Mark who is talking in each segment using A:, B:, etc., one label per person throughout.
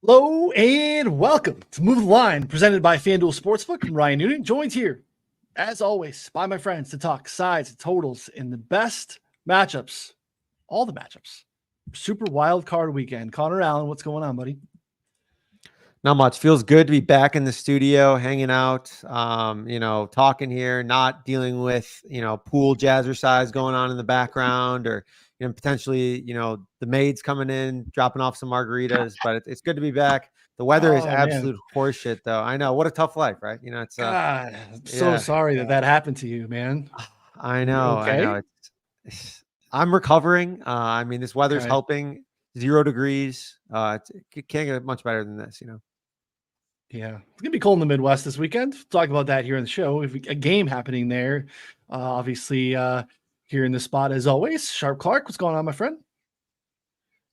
A: Hello and welcome to Move the Line, presented by FanDuel Sportsbook. I'm Ryan Noonan, joined here, as always, by my friends to talk sides, totals, and the best matchups, all the matchups. Super wild card weekend. Connor Allen, what's going on, buddy?
B: Not much. Feels good to be back in the studio, hanging out, talking here, not dealing with, pool jazzercise going on in the background or, potentially, the maids coming in, dropping off some margaritas, but it's good to be back. The weather is
A: Oh, man.
B: absolute horseshit though. I know. What a tough life, right? It's
A: God, I'm so
B: yeah,
A: sorry that happened to you, man.
B: I
A: You
B: know. I
A: okay?
B: know. I'm recovering. This weather's
A: Okay.
B: helping. 0 degrees. It can't get much better than this,
A: Yeah. It's going to be cold in the Midwest this weekend. We'll talk about that here in the show. If a game happening there, obviously, here in the spot, as always. Sharp Clark, what's going on, my friend?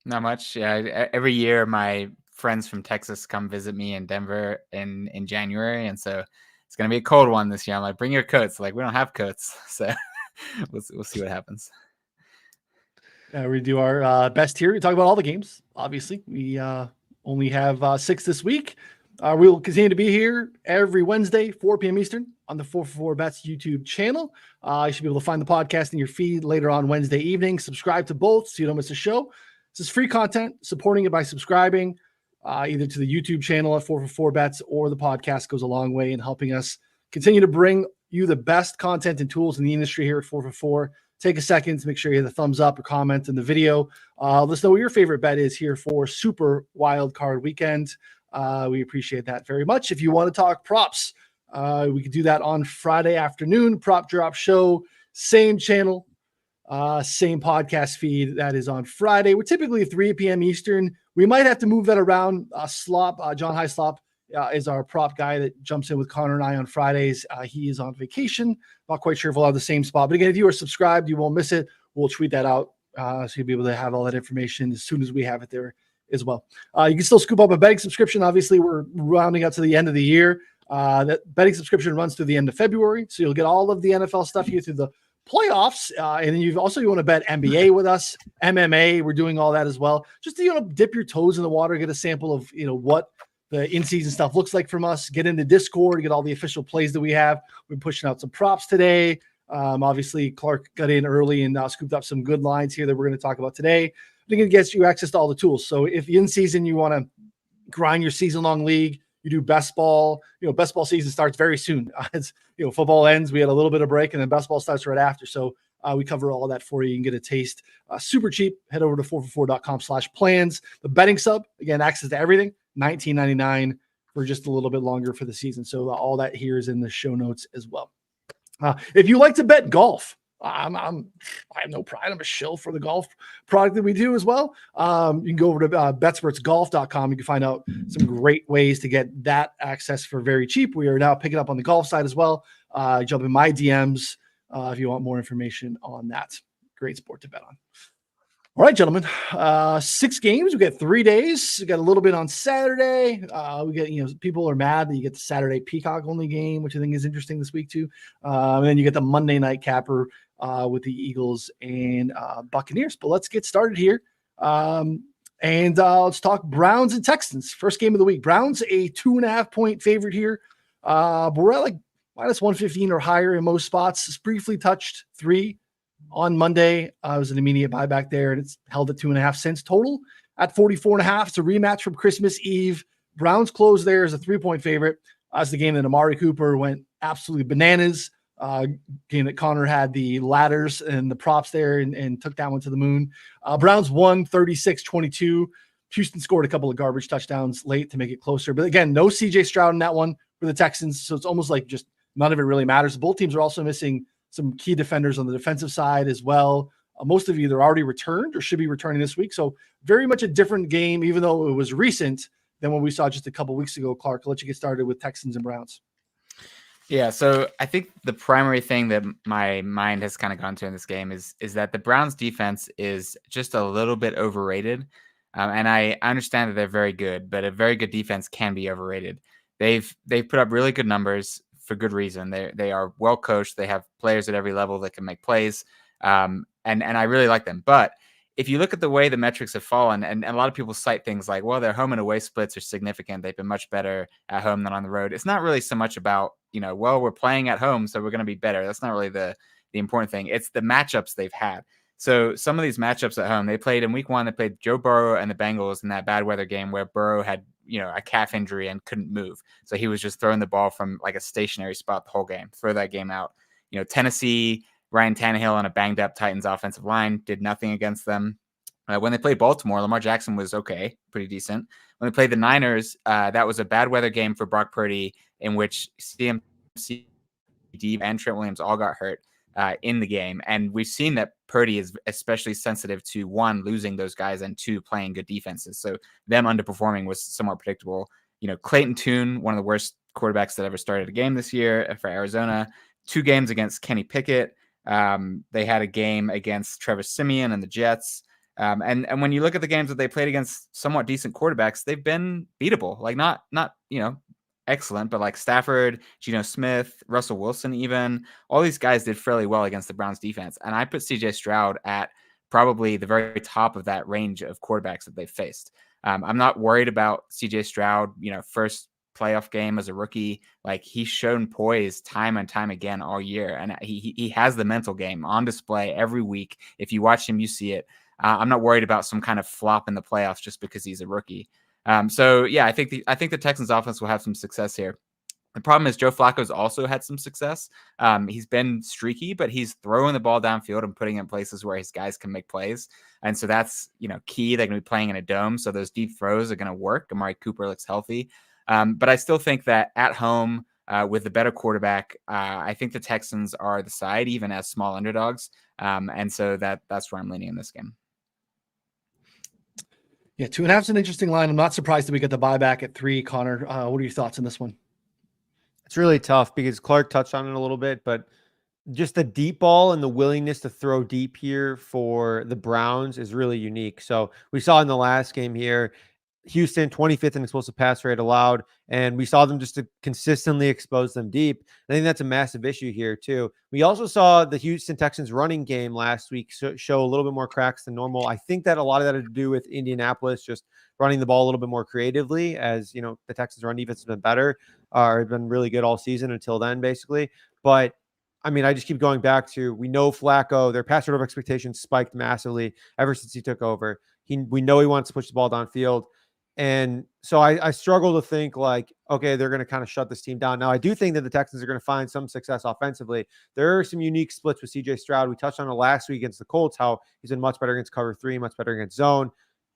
C: Not much. Yeah, every year my friends from Texas come visit me in Denver in January, and so it's gonna be a cold one this year. I'm like, bring your coats. Like, we don't have coats, so we'll see what happens.
A: We do our best here. We talk about all the games. Obviously, we only have 6 this week. We will continue to be here every Wednesday, 4 p.m. Eastern, on the 4for4 Bets YouTube channel. You should be able to find the podcast in your feed later on Wednesday evening. Subscribe to both so you don't miss a show. This is free content. Supporting it by subscribing either to the YouTube channel at 4for4 Bets or the podcast goes a long way in helping us continue to bring you the best content and tools in the industry here at 4for4. Take a second to make sure you hit the thumbs up or comment in the video. Let us know what your favorite bet is here for Super Wild Card Weekend. We appreciate that very much. If you want to talk props, we could do that on Friday afternoon. Prop Drop Show, same channel, same podcast feed. That is on Friday. We're typically 3 p.m. Eastern. We might have to move that around. John Hyslop is our prop guy that jumps in with Connor and I on Fridays. He is on vacation. Not quite sure if we'll have the same spot. But again, if you are subscribed, you won't miss it. We'll tweet that out so you'll be able to have all that information as soon as we have it there as well. You can still scoop up a betting subscription. Obviously, we're rounding up to the end of the year. That betting subscription runs through the end of February. So you'll get all of the NFL stuff here through the playoffs. And then you want to bet NBA with us, MMA. We're doing all that as well. Just to, dip your toes in the water, get a sample of, what the in-season stuff looks like from us. Get into Discord, get all the official plays that we have. We're pushing out some props today. Obviously, Clark got in early and scooped up some good lines here that we're going to talk about today. I think it gets you access to all the tools. So if in season you want to grind your season-long league, you do best ball. Best ball season starts very soon. As football ends, we had a little bit of break, and then best ball starts right after. So we cover all that for you. You can get a taste super cheap. Head over to 4for4.com/plans. The betting sub, again, access to everything, $19.99 for just a little bit longer for the season. So all that here is in the show notes as well. If you like to bet golf, I have no pride. I'm a shill for the golf product that we do as well. You can go over to betsportsgolf.com. You can find out some great ways to get that access for very cheap. We are now picking up on the golf side as well. Jump in my DMs if you want more information on that. Great sport to bet on. All right, gentlemen, 6 games. We got 3 days. We got a little bit on Saturday. We get, people are mad that you get the Saturday Peacock only game, which I think is interesting this week too. And then you get the Monday night capper with the Eagles and Buccaneers. But let's get started here. And let's talk Browns and Texans. First game of the week. Browns a 2.5 point favorite here. But we're at like minus 115 or higher in most spots. It's briefly touched 3. On Monday, it was an immediate buyback there, and it's held at 2.5 cents total at 44.5. It's a rematch from Christmas Eve. Browns closed there as a 3-point favorite. As the game that Amari Cooper went absolutely bananas. Game that Connor had the ladders and the props there and took that one to the moon. Browns won 36-22. Houston scored a couple of garbage touchdowns late to make it closer. But again, no CJ Stroud in that one for the Texans. So it's almost like just none of it really matters. Both teams are also missing some key defenders on the defensive side as well. Most of you either already returned or should be returning this week. So very much a different game, even though it was recent, than what we saw just a couple weeks ago. Clark, I'll let you get started with Texans and Browns.
C: Yeah, so I think the primary thing that my mind has kind of gone to in this game is that the Browns defense is just a little bit overrated. And I understand that they're very good, but a very good defense can be overrated. They've put up really good numbers for good reason. They are well coached. They have players at every level that can make plays. And I really like them. But if you look at the way the metrics have fallen, and a lot of people cite things like, well, their home and away splits are significant. They've been much better at home than on the road. It's not really so much about, well, we're playing at home, so we're going to be better. That's not really the important thing. It's the matchups they've had. So some of these matchups at home, they played in week 1, they played Joe Burrow and the Bengals in that bad weather game where Burrow had, a calf injury and couldn't move. So he was just throwing the ball from like a stationary spot the whole game, throw that game out. Tennessee, Ryan Tannehill and a banged up Titans offensive line did nothing against them. When they played Baltimore, Lamar Jackson was okay, pretty decent. When they played the Niners, that was a bad weather game for Brock Purdy in which CMC and Trent Williams all got hurt in the game. And we've seen that Purdy is especially sensitive to, 1, losing those guys, and 2, playing good defenses. So them underperforming was somewhat predictable. Clayton Tune, one of the worst quarterbacks that ever started a game this year for Arizona, 2 games against Kenny Pickett. They had a game against Trevor Siemian and the Jets. And when you look at the games that they played against somewhat decent quarterbacks, they've been beatable. Like not excellent, but like Stafford, Geno Smith, Russell Wilson, even all these guys did fairly well against the Browns defense. And I put CJ Stroud at probably the very top of that range of quarterbacks that they've faced. I'm not worried about CJ Stroud, first playoff game as a rookie. Like, he's shown poise time and time again all year. And he has the mental game on display every week. If you watch him, you see it. I'm not worried about some kind of flop in the playoffs just because he's a rookie. So yeah, I think the Texans offense will have some success here. The problem is Joe Flacco's also had some success. He's been streaky, but he's throwing the ball downfield and putting it in places where his guys can make plays. And so that's, key. They're going to be playing in a dome, so those deep throws are going to work. Amari Cooper looks healthy. But I still think that at home, with the better quarterback, I think the Texans are the side, even as small underdogs. And so that's where I'm leaning in this game.
A: Yeah, 2.5 is an interesting line. I'm not surprised that we get the buyback at 3. Connor, what are your thoughts on this one?
B: It's really tough because Clark touched on it a little bit, but just the deep ball and the willingness to throw deep here for the Browns is really unique. So we saw in the last game here, Houston 25th in explosive pass rate allowed, and we saw them just to consistently expose them deep. I think that's a massive issue here too. We also saw the Houston Texans running game last week show a little bit more cracks than normal. I think that a lot of that had to do with Indianapolis just running the ball a little bit more creatively, as the Texans run defense has been better, or been really good all season until then, basically. But I mean, I just keep going back to, we know Flacco, their pass over expectations spiked massively ever since he took over. We know he wants to push the ball downfield. And so I struggle to think like, okay, they're going to kind of shut this team down. Now, I do think that the Texans are going to find some success offensively. There are some unique splits with CJ Stroud. We touched on it last week against the Colts, how he's been much better against cover 3, much better against zone.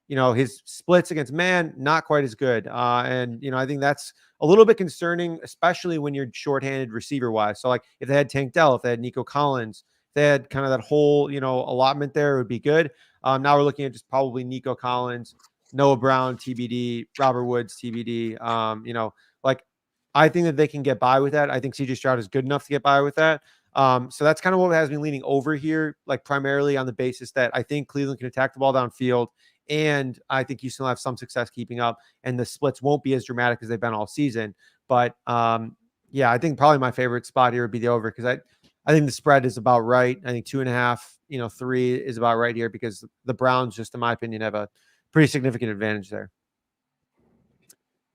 B: His splits against man, not quite as good. And I think that's a little bit concerning, especially when you're shorthanded receiver wise. So like if they had Tank Dell, if they had Nico Collins, if they had kind of that whole, allotment there, it would be good. Now we're looking at just probably Nico Collins, Noah Brown, TBD, Robert Woods, TBD. I think that they can get by with that. I think CJ Stroud is good enough to get by with that. So that's kind of what has me leaning over here, like primarily on the basis that I think Cleveland can attack the ball downfield, and I think Houston will have some success keeping up, and the splits won't be as dramatic as they've been all season. But yeah, I think probably my favorite spot here would be the over, because I think the spread is about right. I think 2.5, 3 is about right here, because the Browns, just in my opinion, have a pretty significant advantage there.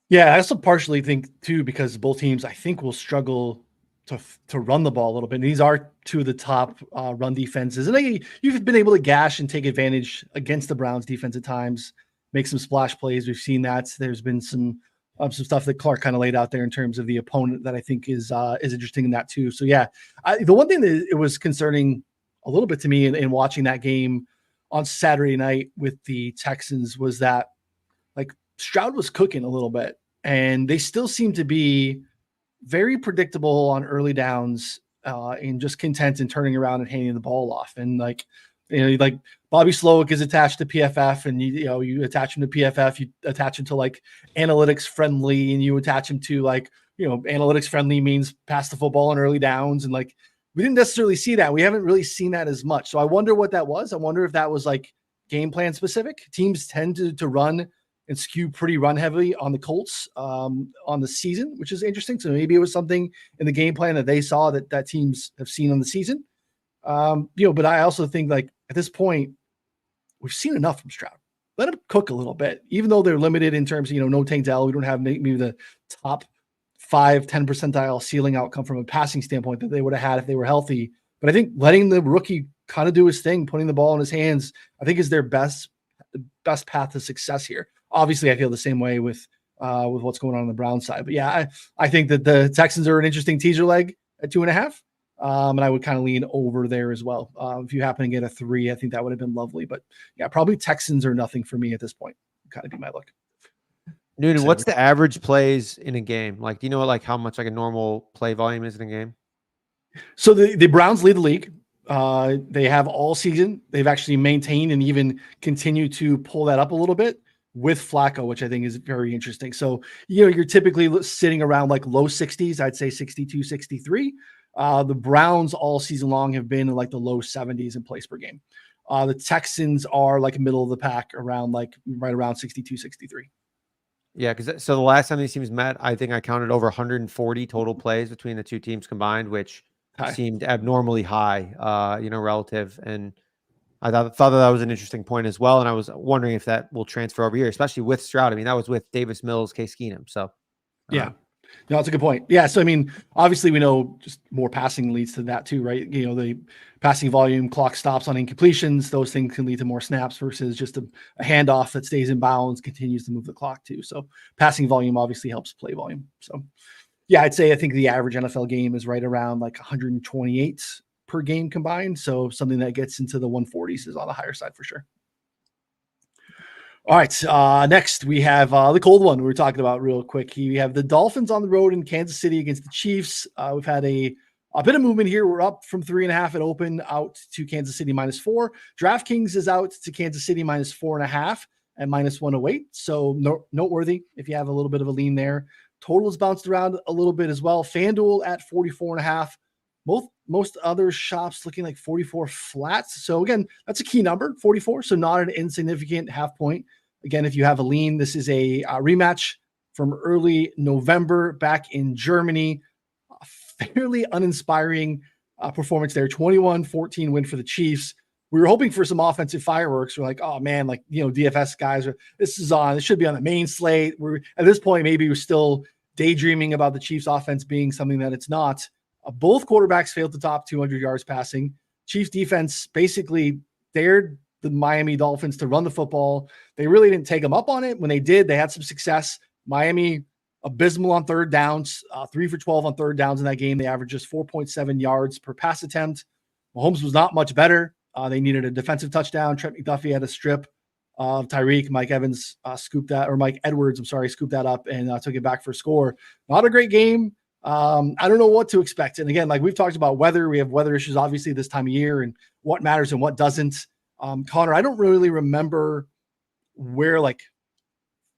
A: Yeah, I also partially think too, because both teams I think will struggle to run the ball a little bit. And these are 2 of the top run defenses, and you've been able to gash and take advantage against the Browns defense at times, make some splash plays. We've seen that. There's been some stuff that Clark kind of laid out there in terms of the opponent that I think is interesting in that too. So yeah, the one thing that it was concerning a little bit to me in watching that game on Saturday night with the Texans was that like Stroud was cooking a little bit, and they still seem to be very predictable on early downs and just content in turning around and handing the ball off. And like Bobby Slowick is attached to PFF, and you attach him to PFF, you attach him to like analytics friendly, and you attach him to like, analytics friendly means pass the football on early downs. And like, we didn't necessarily see that. We haven't really seen that as much. So I wonder what that was. I wonder if that was like game plan specific. Teams tend to run and skew pretty run heavy on the Colts on the season, which is interesting. So maybe it was something in the game plan that they saw that teams have seen on the season. But I also think like at this point, we've seen enough from Stroud. Let him cook a little bit, even though they're limited in terms of, no Tank Dell. We don't have maybe the top 5-10 percentile ceiling outcome from a passing standpoint that they would have had if they were healthy. But I think letting the rookie kind of do his thing, putting the ball in his hands, I think is their best path to success here. Obviously, I feel the same way with what's going on the Brown side. But yeah, I think that the Texans are an interesting teaser leg at 2.5. And I would kind of lean over there as well. If you happen to get a 3, I think that would have been lovely. But yeah, probably Texans are nothing for me at this point. Kind of be my look.
B: Noonan, what's the average plays in a game? Like, do you know like how much like a normal play volume is in a game?
A: So the Browns lead the league. They have all season. They've actually maintained and even continue to pull that up a little bit with Flacco, which I think is very interesting. So, you're typically sitting around like low 60s. I'd say 62, 63. The Browns all season long have been in like the low 70s in plays per game. The Texans are like middle of the pack around like right around 62, 63.
B: Yeah, because so the last time these teams met, I think I counted over 140 total plays between the two teams combined, which seemed abnormally high, relative. And I thought that was an interesting point as well. And I was wondering if that will transfer over here, especially with Stroud. I mean, that was with Davis Mills, Case Keenum. So,
A: yeah. No, that's a good point. Yeah. So, I mean, obviously we know just more passing leads to that too, right? The passing volume, clock stops on incompletions. Those things can lead to more snaps versus just a handoff that stays in bounds, continues to move the clock too. So passing volume obviously helps play volume. So yeah, I think the average NFL game is right around like 128 per game combined. So something that gets into the 140s is on the higher side for sure. All right. Next, we have the cold one we were talking about real quick. We have the Dolphins on the road in Kansas City against the Chiefs. We've had a bit of movement here. We're up from 3.5 at open out to Kansas City -4. DraftKings is out to Kansas City -4.5 and -108. So noteworthy if you have a little bit of a lean there. Total has bounced around a little bit as well. FanDuel at 44.5. Most other shops looking like 44 flats. So again, that's a key number, 44. So not an insignificant half point. Again, if you have a lean, this is a rematch from early November back in Germany. A fairly uninspiring performance there. 21-14 win for the Chiefs. We were hoping for some offensive fireworks. We're like, oh man, like, DFS guys, this should be on the main slate. We're at this point, maybe we're still daydreaming about the Chiefs offense being something that it's not. Both quarterbacks failed to top 200 yards passing. Chiefs defense basically dared the Miami Dolphins to run the football. They really didn't take them up on it. When they did, they had some success. Miami, abysmal on third downs, 3 for 12 on third downs in that game. They averaged just 4.7 yards per pass attempt. Mahomes was not much better. They needed a defensive touchdown. Trent McDuffie had a strip of Tyreek. Mike Edwards scooped that up and took it back for a score. Not a great game. I don't know what to expect. And again, like we've talked about weather, we have weather issues obviously this time of year and what matters and what doesn't. Connor, I don't really remember where like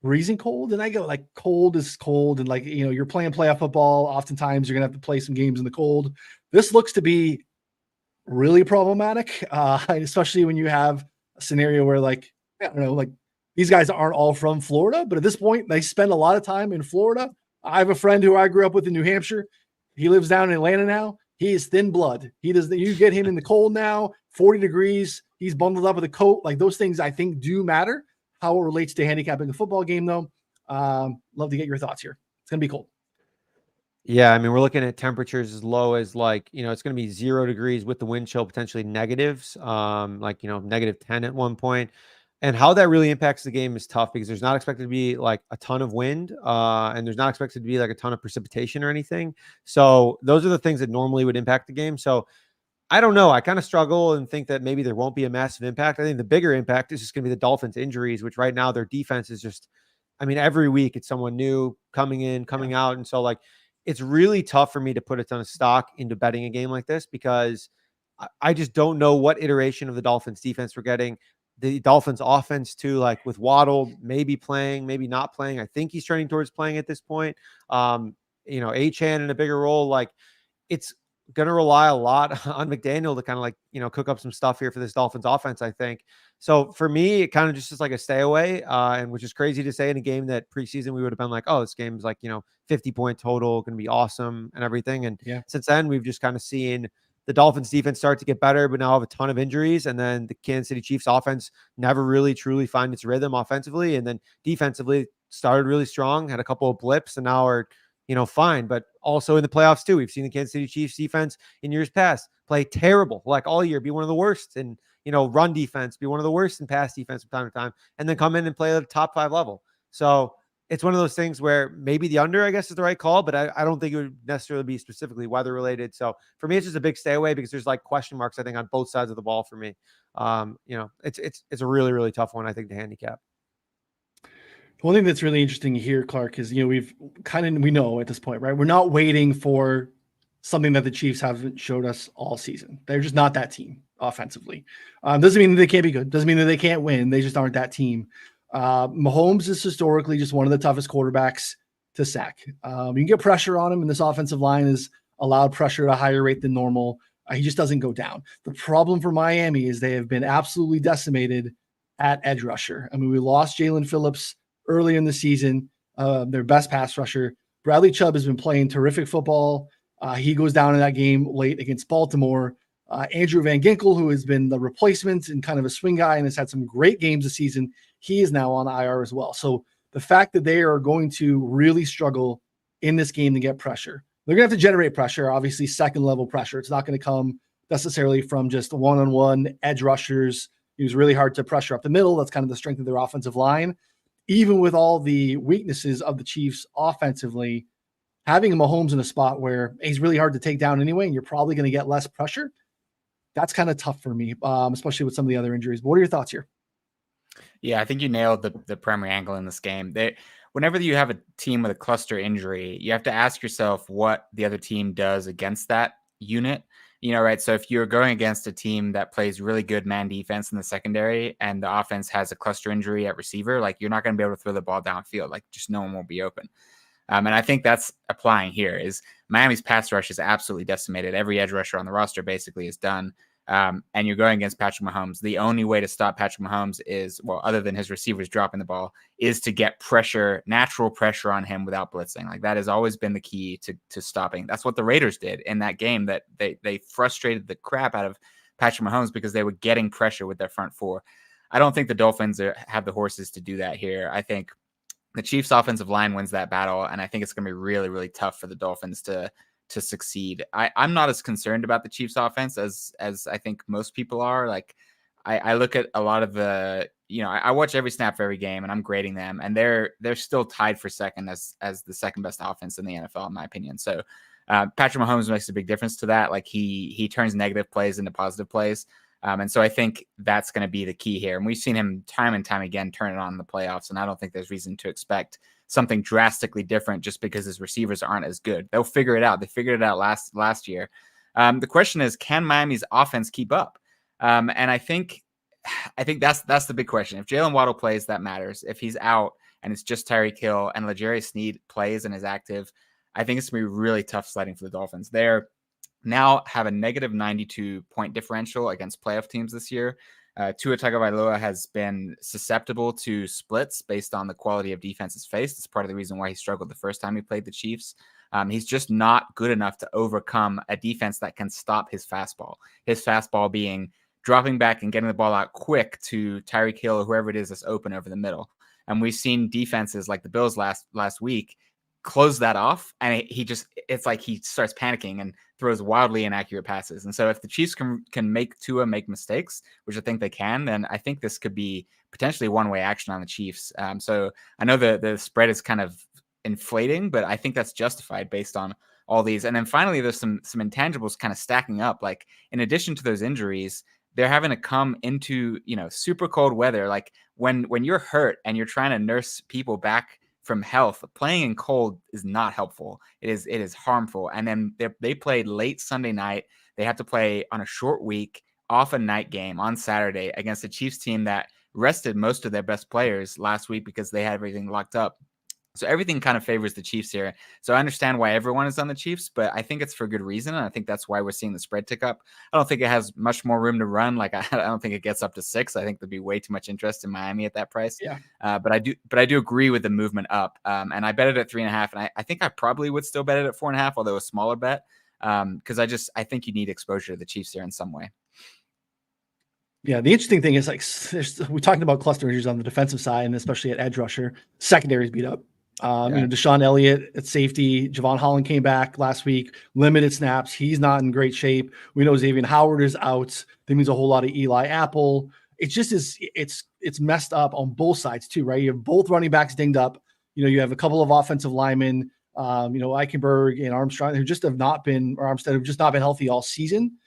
A: freezing cold, and I go like cold is cold, and like you're playing playoff football. Oftentimes you're gonna have to play some games in the cold. This looks to be really problematic, especially when you have a scenario where like I don't know, like these guys aren't all from Florida, but at this point they spend a lot of time in Florida. I have a friend who I grew up with in New Hampshire. He lives down in Atlanta now. He is thin blood. You get him in the cold now, 40 degrees. He's bundled up with a coat. Like those things I think do matter. How it relates to handicapping a football game though. Love to get your thoughts here. It's going to be cold.
B: Yeah. I mean, we're looking at temperatures as low as like, it's going to be 0 degrees with the wind chill, potentially negatives, -10 at one point. And how that really impacts the game is tough because there's not expected to be like a ton of wind and there's not expected to be like a ton of precipitation or anything. So those are the things that normally would impact the game. So I don't know. I kind of struggle and think that maybe there won't be a massive impact. I think the bigger impact is just going to be the Dolphins' injuries, which right now their defense is just, every week it's someone new coming in, coming out. And so like, it's really tough for me to put a ton of stock into betting a game like this because I just don't know what iteration of the Dolphins defense we're getting. The Dolphins offense too, like with Waddle maybe playing, maybe not playing. I think he's trending towards playing at this point. Achane in a bigger role. Like it's going to rely a lot on McDaniel to kind of like, cook up some stuff here for this Dolphins offense, I think. So for me, it kind of just is like a stay away, and which is crazy to say in a game that preseason we would have been like, oh, this game is like, 50-point total, going to be awesome and everything. And since then, we've just kind of seen the Dolphins defense started to get better, but now have a ton of injuries. And then the Kansas City Chiefs offense never really truly find its rhythm offensively. And then defensively started really strong, had a couple of blips, and now are, fine. But also in the playoffs too, we've seen the Kansas City Chiefs defense in years past play terrible, like all year, be one of the worst in, run defense, be one of the worst in pass defense from time to time, and then come in and play at a top 5 level. So it's one of those things where maybe the under, I guess, is the right call, but I don't think it would necessarily be specifically weather related. So for me, it's just a big stay away because there's like question marks, I think, on both sides of the ball for me. It's a really, really tough one, I think, to handicap.
A: One thing that's really interesting here, Clark, is, we know at this point, right? We're not waiting for something that the Chiefs haven't showed us all season. They're just not that team offensively. Doesn't mean that they can't be good. Doesn't mean that they can't win. They just aren't that team. Mahomes is historically just one of the toughest quarterbacks to sack. You can get pressure on him, and this offensive line has allowed pressure at a higher rate than normal. He just doesn't go down. The problem for Miami is they have been absolutely decimated at edge rusher. I mean, we lost Jalen Phillips early in the season, their best pass rusher. Bradley Chubb has been playing terrific football. He goes down in that game late against Baltimore. Andrew Van Ginkel, who has been the replacement and kind of a swing guy and has had some great games this season, he is now on IR as well. So the fact that they are going to really struggle in this game to get pressure, they're going to have to generate pressure, obviously second level pressure. It's not going to come necessarily from just one-on-one edge rushers. It was really hard to pressure up the middle. That's kind of the strength of their offensive line. Even with all the weaknesses of the Chiefs offensively, having Mahomes in a spot where he's really hard to take down anyway, and you're probably going to get less pressure, that's kind of tough for me, especially with some of the other injuries. But what are your thoughts here?
C: Yeah, I think you nailed the primary angle in this game. Whenever you have a team with a cluster injury, you have to ask yourself what the other team does against that unit. Right? So if you're going against a team that plays really good man defense in the secondary and the offense has a cluster injury at receiver, like you're not going to be able to throw the ball downfield. Like just no one will be open. And I think that's applying here is Miami's pass rush is absolutely decimated. Every edge rusher on the roster basically is done. And you're going against Patrick Mahomes. The only way to stop Patrick Mahomes is, well, other than his receivers dropping the ball, is to get pressure, natural pressure on him without blitzing. Like that has always been the key to stopping. That's what the Raiders did in that game, that they frustrated the crap out of Patrick Mahomes because they were getting pressure with their front four. I don't think the Dolphins have the horses to do that here. I think the Chiefs offensive line wins that battle, and I think it's going to be really, really tough for the Dolphins to succeed. I'm not as concerned about the Chiefs offense as I think most people are. Like I look at a lot of the, I watch every snap for every game and I'm grading them, and they're still tied for second as the second best offense in the NFL, in my opinion. So Patrick Mahomes makes a big difference to that. Like he turns negative plays into positive plays. And so I think that's going to be the key here. And we've seen him time and time again turn it on in the playoffs. And I don't think there's reason to expect something drastically different just because his receivers aren't as good. They'll figure it out. They figured it out last year. The question is, can Miami's offense keep up? And I think that's the big question. If Jalen Waddle plays, that matters. If he's out and it's just Tyreek Hill and L'Jarius Sneed plays and is active, I think it's going to be really tough sledding for the Dolphins. They're now have a negative 92 point differential against playoff teams this year. Tua Tagovailoa has been susceptible to splits based on the quality of defenses faced. It's part of the reason why he struggled the first time he played the Chiefs. He's just not good enough to overcome a defense that can stop his fastball. His fastball being dropping back and getting the ball out quick to Tyreek Hill or whoever it is that's open over the middle. And we've seen defenses like the Bills last week close that off, and it's like he starts panicking and throws wildly inaccurate passes. And so if the Chiefs can make Tua make mistakes, which I think they can, then I think this could be potentially one-way action on the Chiefs. So I know the spread is kind of inflating, but I think that's justified based on all these. And then finally, there's some intangibles kind of stacking up. Like in addition to those injuries, they're having to come into, super cold weather. Like when you're hurt and you're trying to nurse people back from health, playing in cold is not helpful. It is harmful. And then they played late Sunday night. They have to play on a short week, off a night game on Saturday against a Chiefs team that rested most of their best players last week because they had everything locked up. So everything kind of favors the Chiefs here. So I understand why everyone is on the Chiefs, but I think it's for good reason. And I think that's why we're seeing the spread tick up. I don't think it has much more room to run. Like I don't think it gets up to 6. I think there'd be way too much interest in Miami at that price.
A: Yeah.
C: But I do agree with the movement up. And I bet it at 3.5. And I think I probably would still bet it at 4.5, although a smaller bet. Because I think you need exposure to the Chiefs here in some way.
A: Yeah, the interesting thing is like we talked about cluster injuries on the defensive side, and especially at edge rusher, secondaries beat up. Deshaun Elliott at safety, Javon Holland came back last week, limited snaps. He's not in great shape. We know Xavier Howard is out. That means a whole lot of Eli Apple. It just is. It's messed up on both sides too, right? You have both running backs dinged up. You have a couple of offensive linemen, Eichenberg and Armstrong who just have not been, or Armstead have just not been healthy all season.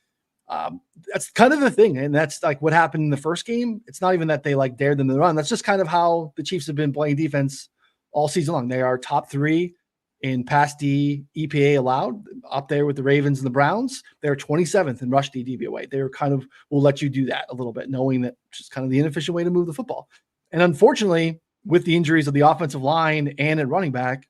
A: That's kind of the thing. And that's like what happened in the first game. It's not even that they like dared them to run. That's just kind of how the Chiefs have been playing defense all season long. They are top 3 in pass D EPA allowed, up there with the Ravens and the Browns. They're 27th in rush D DVOA. They're kind of will let you do that a little bit, knowing that just kind of the inefficient way to move the football. And unfortunately, with the injuries of the offensive line and at running back,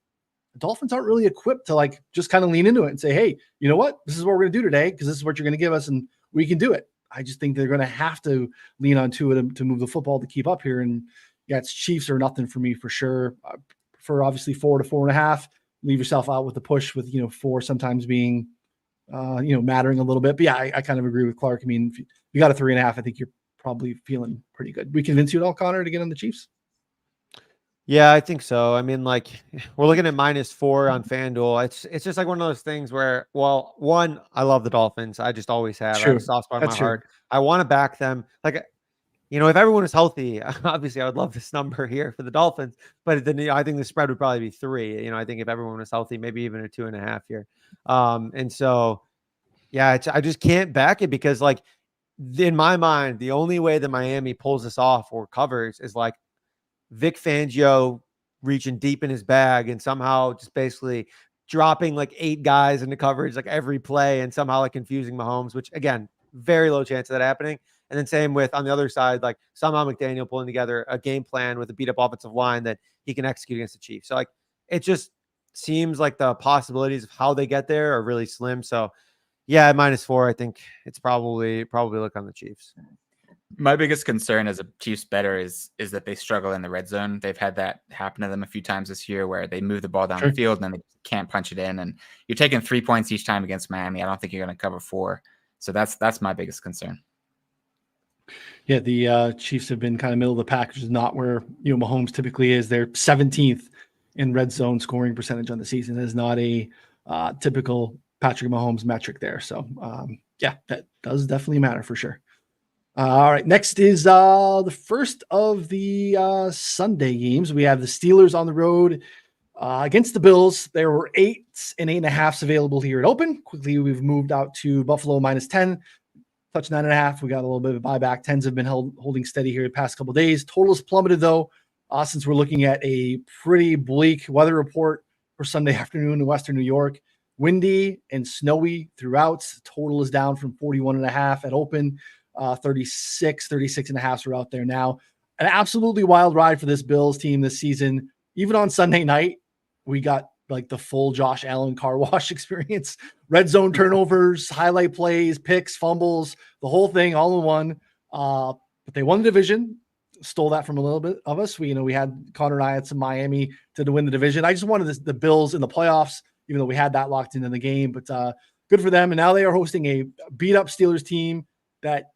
A: the Dolphins aren't really equipped to like just kind of lean into it and say, hey, you know what? This is what we're going to do today because this is what you're going to give us and we can do it. I just think they're going to have to lean onto it to move the football to keep up here. And yeah, it's Chiefs or nothing for me for sure. For obviously 4 to 4.5, leave yourself out with the push with, 4 sometimes being, mattering a little bit. But yeah, I kind of agree with Clark. I mean, if you got a 3.5, I think you're probably feeling pretty good. We convince you at all, Connor, to get on the Chiefs?
B: Yeah, I think so. I mean, like we're looking at -4 on FanDuel. It's just like one of those things where, well, one, I love the Dolphins. I just always have. I have a soft spot in my heart. I want to back them. Like, if everyone is healthy, obviously I would love this number here for the Dolphins. But then I think the spread would probably be 3. I think if everyone was healthy, maybe even a 2.5 here. And so, yeah, I just can't back it because, like, in my mind, the only way that Miami pulls this off or covers is like Vic Fangio reaching deep in his bag and somehow just basically dropping like 8 guys into coverage like every play and somehow like confusing Mahomes, which again, very low chance of that happening. And then same with on the other side, like somehow McDaniel pulling together a game plan with a beat up offensive line that he can execute against the Chiefs. So like it just seems like the possibilities of how they get there are really slim. So yeah, -4, I think it's probably look on the Chiefs.
C: My biggest concern as a Chiefs bettor is that they struggle in the red zone. They've had that happen to them a few times this year where they move the ball down the field and then they can't punch it in. And you're taking 3 points each time against Miami. I don't think you're going to cover 4. So that's my biggest concern.
A: Yeah, the Chiefs have been kind of middle of the pack, which is not where Mahomes typically is. They're 17th in red zone scoring percentage on the season. It is not a typical Patrick Mahomes metric there. So yeah, that does definitely matter for sure. All right, next is the first of the Sunday games. We have the Steelers on the road against the Bills. There were 8s and 8.5s available here at open. Quickly, we've moved out to Buffalo -10, touch 9.5. We got a little bit of a buyback. 10s have been holding steady here the past couple of days. Totals plummeted though, since we're looking at a pretty bleak weather report for Sunday afternoon in Western New York. Windy and snowy throughout. Total is down from 41.5 at open. 36.5 are out there now. An absolutely wild ride for this Bills team this season. Even on Sunday night, we got like the full Josh Allen car wash experience. Red zone turnovers, highlight plays, picks, fumbles, the whole thing all in one. But they won the division, stole that from a little bit of us. We had Connor and I had some Miami to win the division. I just wanted the Bills in the playoffs, even though we had that locked in the game. But good for them. And now they are hosting a beat up Steelers team that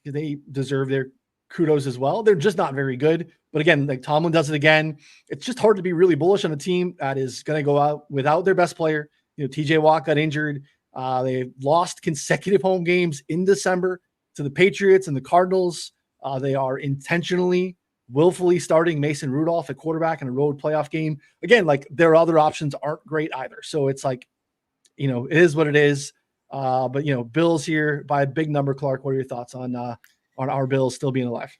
A: they deserve their kudos as well. They're just not very good. But again, like Tomlin does it again. It's just hard to be really bullish on a team that is going to go out without their best player. TJ Watt got injured. They lost consecutive home games in December to the Patriots and the Cardinals. They are intentionally, willfully starting Mason Rudolph at quarterback in a road playoff game. Again, like their other options aren't great either. So it's like, it is what it is. But Bills here by a big number. Clark, what are your thoughts on our Bills still being alive?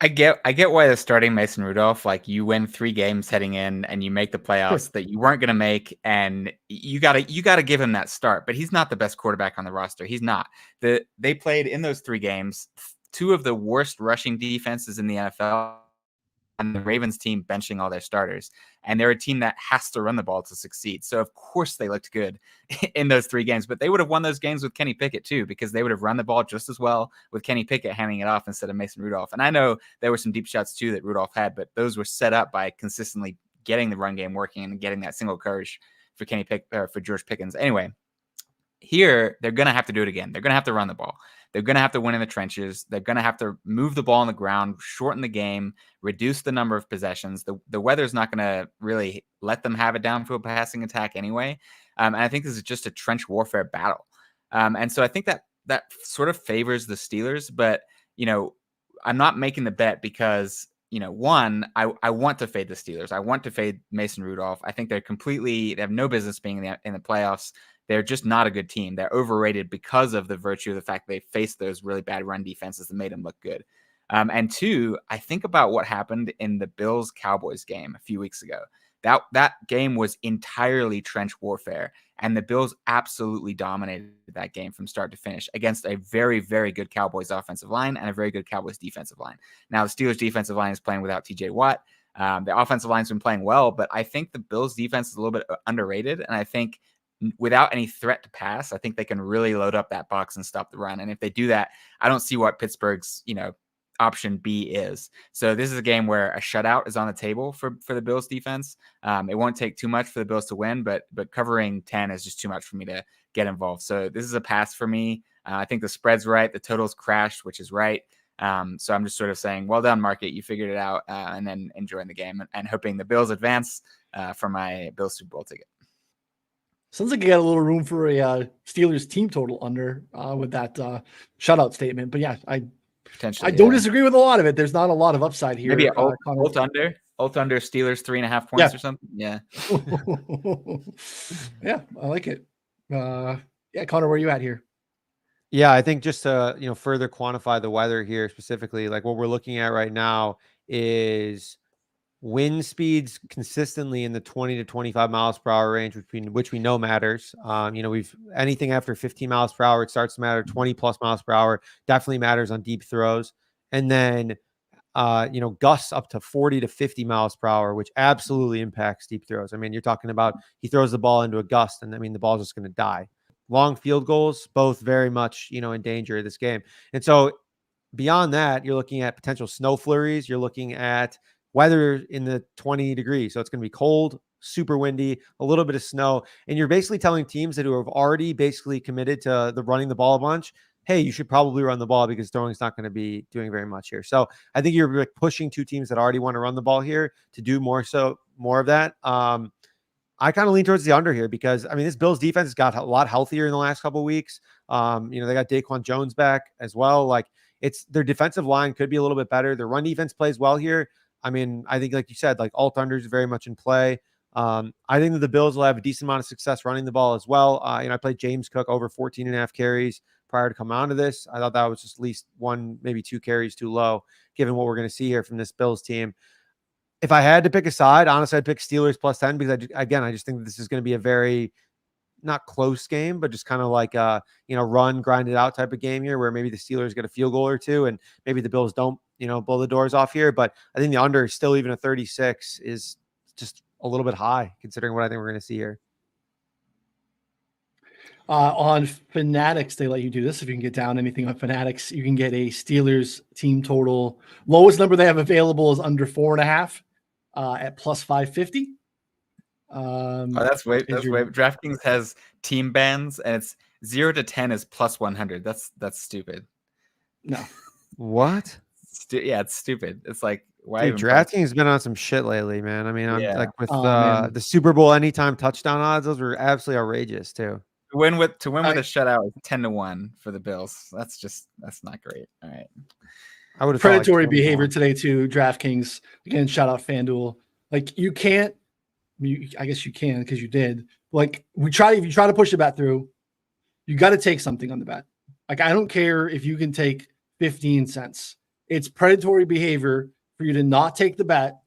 C: I get why they're starting Mason Rudolph. Like you win 3 games heading in and you make the playoffs that you weren't going to make. And you gotta give him that start, but he's not the best quarterback on the roster. He's not. They played in those 3 games, 2 of the worst rushing defenses in the NFL. And the Ravens team benching all their starters. And they're a team that has to run the ball to succeed. So, of course, they looked good in those 3 games. But they would have won those games with Kenny Pickett, too, because they would have run the ball just as well with Kenny Pickett handing it off instead of Mason Rudolph. And I know there were some deep shots, too, that Rudolph had, but those were set up by consistently getting the run game working and getting that single coverage for for George Pickens. Anyway, here they're going to have to do it again. They're going to have to run the ball. They're going to have to win in the trenches. They're going to have to move the ball on the ground, shorten the game, reduce the number of possessions. The weather's not going to really let them have a downfield passing attack anyway. And I think this is just a trench warfare battle. And so I think that sort of favors the Steelers. But, I'm not making the bet because, one, I want to fade the Steelers. I want to fade Mason Rudolph. I think they have no business being in the playoffs. They're just not a good team. They're overrated because of the virtue of the fact they faced those really bad run defenses that made them look good. And two, I think about what happened in the Bills-Cowboys game a few weeks ago. That game was entirely trench warfare, and the Bills absolutely dominated that game from start to finish against a very, very good Cowboys offensive line and a very good Cowboys defensive line. Now, the Steelers defensive line is playing without TJ Watt. The offensive line's been playing well, but I think the Bills defense is a little bit underrated, and I think without any threat to pass, I think they can really load up that box and stop the run. And if they do that, I don't see what Pittsburgh's, option B is. So this is a game where a shutout is on the table for the Bills defense. It won't take too much for the Bills to win, but covering 10 is just too much for me to get involved. So this is a pass for me. I think the spread's right. The total's crashed, which is right. So I'm just sort of saying, well done, market. You figured it out, and then enjoying the game and hoping the Bills advance for my Bills Super Bowl ticket.
A: Sounds like you got a little room for a Steelers team total under with that shutout statement. But yeah, I don't disagree with a lot of it. There's not a lot of upside here.
C: Maybe alt under Steelers 3.5 points or something. Yeah.
A: Yeah, I like it. Yeah, Connor, where are you at here?
B: Yeah, I think just to further quantify the weather here specifically, like what we're looking at right now is wind speeds consistently in the 20 to 25 miles per hour range, which we know matters. We've anything after 15 miles per hour, it starts to matter. 20 plus miles per hour definitely matters on deep throws. And then, gusts up to 40 to 50 miles per hour, which absolutely impacts deep throws. I mean, you're talking about he throws the ball into a gust, and the ball's just going to die. Long field goals, both very much, in danger of this game. And so beyond that, you're looking at potential snow flurries. You're looking at weather in the 20 degrees. So it's going to be cold, super windy, a little bit of snow. And you're basically telling teams that who have already basically committed to the running the ball a bunch, hey, you should probably run the ball because throwing's not going to be doing very much here. So I think you're pushing two teams that already want to run the ball here to do more of that. I kind of lean towards the under here because this Bills defense has got a lot healthier in the last couple of weeks. They got Daquan Jones back as well. Like it's their defensive line could be a little bit better. Their run defense plays well here. I think, like you said, like alt under is very much in play. I think that the Bills will have a decent amount of success running the ball as well. I played James Cook over 14.5 carries prior to coming onto this. I thought that was just at least 1, maybe 2 carries too low, given what we're going to see here from this Bills team. If I had to pick a side, honestly, I'd pick Steelers plus 10 because I just think that this is going to be a very not close game, but just kind of like run, grind it out type of game here where maybe the Steelers get a field goal or two and maybe the Bills don't, blow the doors off here. But I think the under is still even a 36 is just a little bit high considering what I think we're going to see here.
A: On Fanatics, they let you do this. If you can get down anything on Fanatics, you can get a Steelers team total. Lowest number they have available is under 4.5 at plus 550.
C: That's way. DraftKings has team bands, and it's 0 to 10 is plus 100. That's stupid.
A: No.
B: What?
C: It's stupid. It's like why?
B: Dude, DraftKings has been on some shit lately, man. I'm like with the Super Bowl anytime touchdown odds, those were absolutely outrageous too.
C: To win with a shutout is 10-1 for the Bills. That's not great. All right.
B: I would have
A: predatory behavior today too. DraftKings again. Shout out FanDuel. Like you can't. I guess you can because you did. Like if you try to push the bet through, you got to take something on the bet. Like I don't care if you can take 15 cents. It's predatory behavior for you to not take the bet,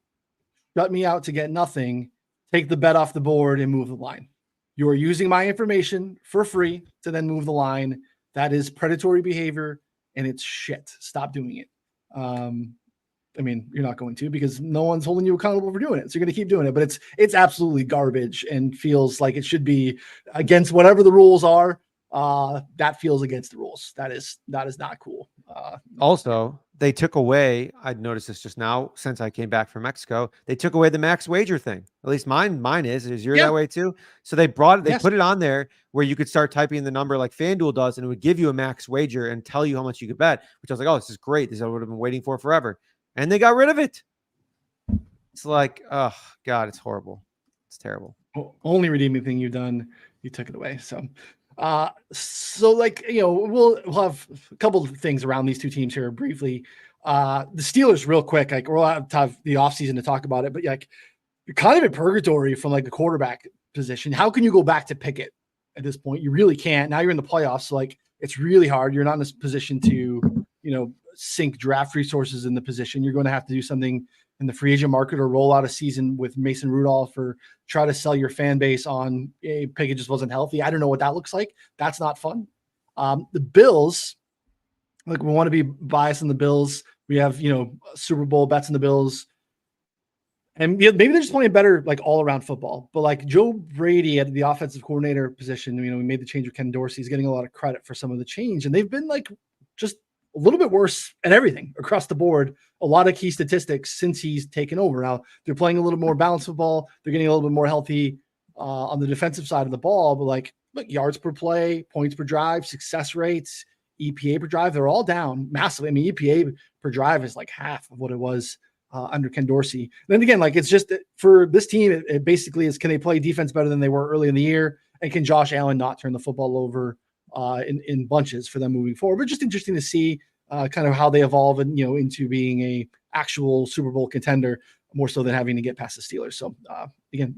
A: shut me out to get nothing, take the bet off the board and move the line. You are using my information for free to then move the line. That is predatory behavior and it's shit. Stop doing it. You're not going to because no one's holding you accountable for doing it. So you're going to keep doing it, but it's absolutely garbage and feels like it should be against whatever the rules are. That feels against the rules. That is not cool.
B: Also, they took away, I'd noticed this just now since I came back from Mexico, they took away the max wager thing. At least mine is you're that way too. So they put it on there where you could start typing the number like FanDuel does, and it would give you a max wager and tell you how much you could bet, which I was like, oh, this is great. This is what I would have been waiting for forever. And they got rid of it. It's like, oh God, it's horrible. It's terrible.
A: Only redeeming thing you've done, you took it away. So like, we'll have a couple of things around these two teams here briefly. The Steelers real quick, like we'll have to have the offseason to talk about it, but like you're kind of in purgatory from like the quarterback position. How can you go back to Pickett at this point? You really can't. Now you're in the playoffs. So like it's really hard. You're not in this position to, sink draft resources in the position. You're going to have to do something in the free agent market or roll out a season with Mason Rudolph or try to sell your fan base on Pickett just wasn't healthy. I don't know what that looks like. That's not fun. The Bills, like we want to be biased on the Bills. We have, Super Bowl bets on the Bills. And maybe they're just playing better, like all around football, but like Joe Brady at the offensive coordinator position, we made the change with Ken Dorsey. He's getting a lot of credit for some of the change, and they've been like just a little bit worse at everything across the board. A lot of key statistics since he's taken over. Now they're playing a little more balanced football. They're getting a little bit more healthy on the defensive side of the ball, but like look, yards per play, points per drive, success rates, EPA per drive, they're all down massively. I mean, EPA per drive is like half of what it was under Ken Dorsey. And then again, like it's just for this team, it basically is, can they play defense better than they were early in the year? And can Josh Allen not turn the football over in bunches for them moving forward? But just interesting to see kind of how they evolve and, into being a actual Super Bowl contender more so than having to get past the Steelers. So again,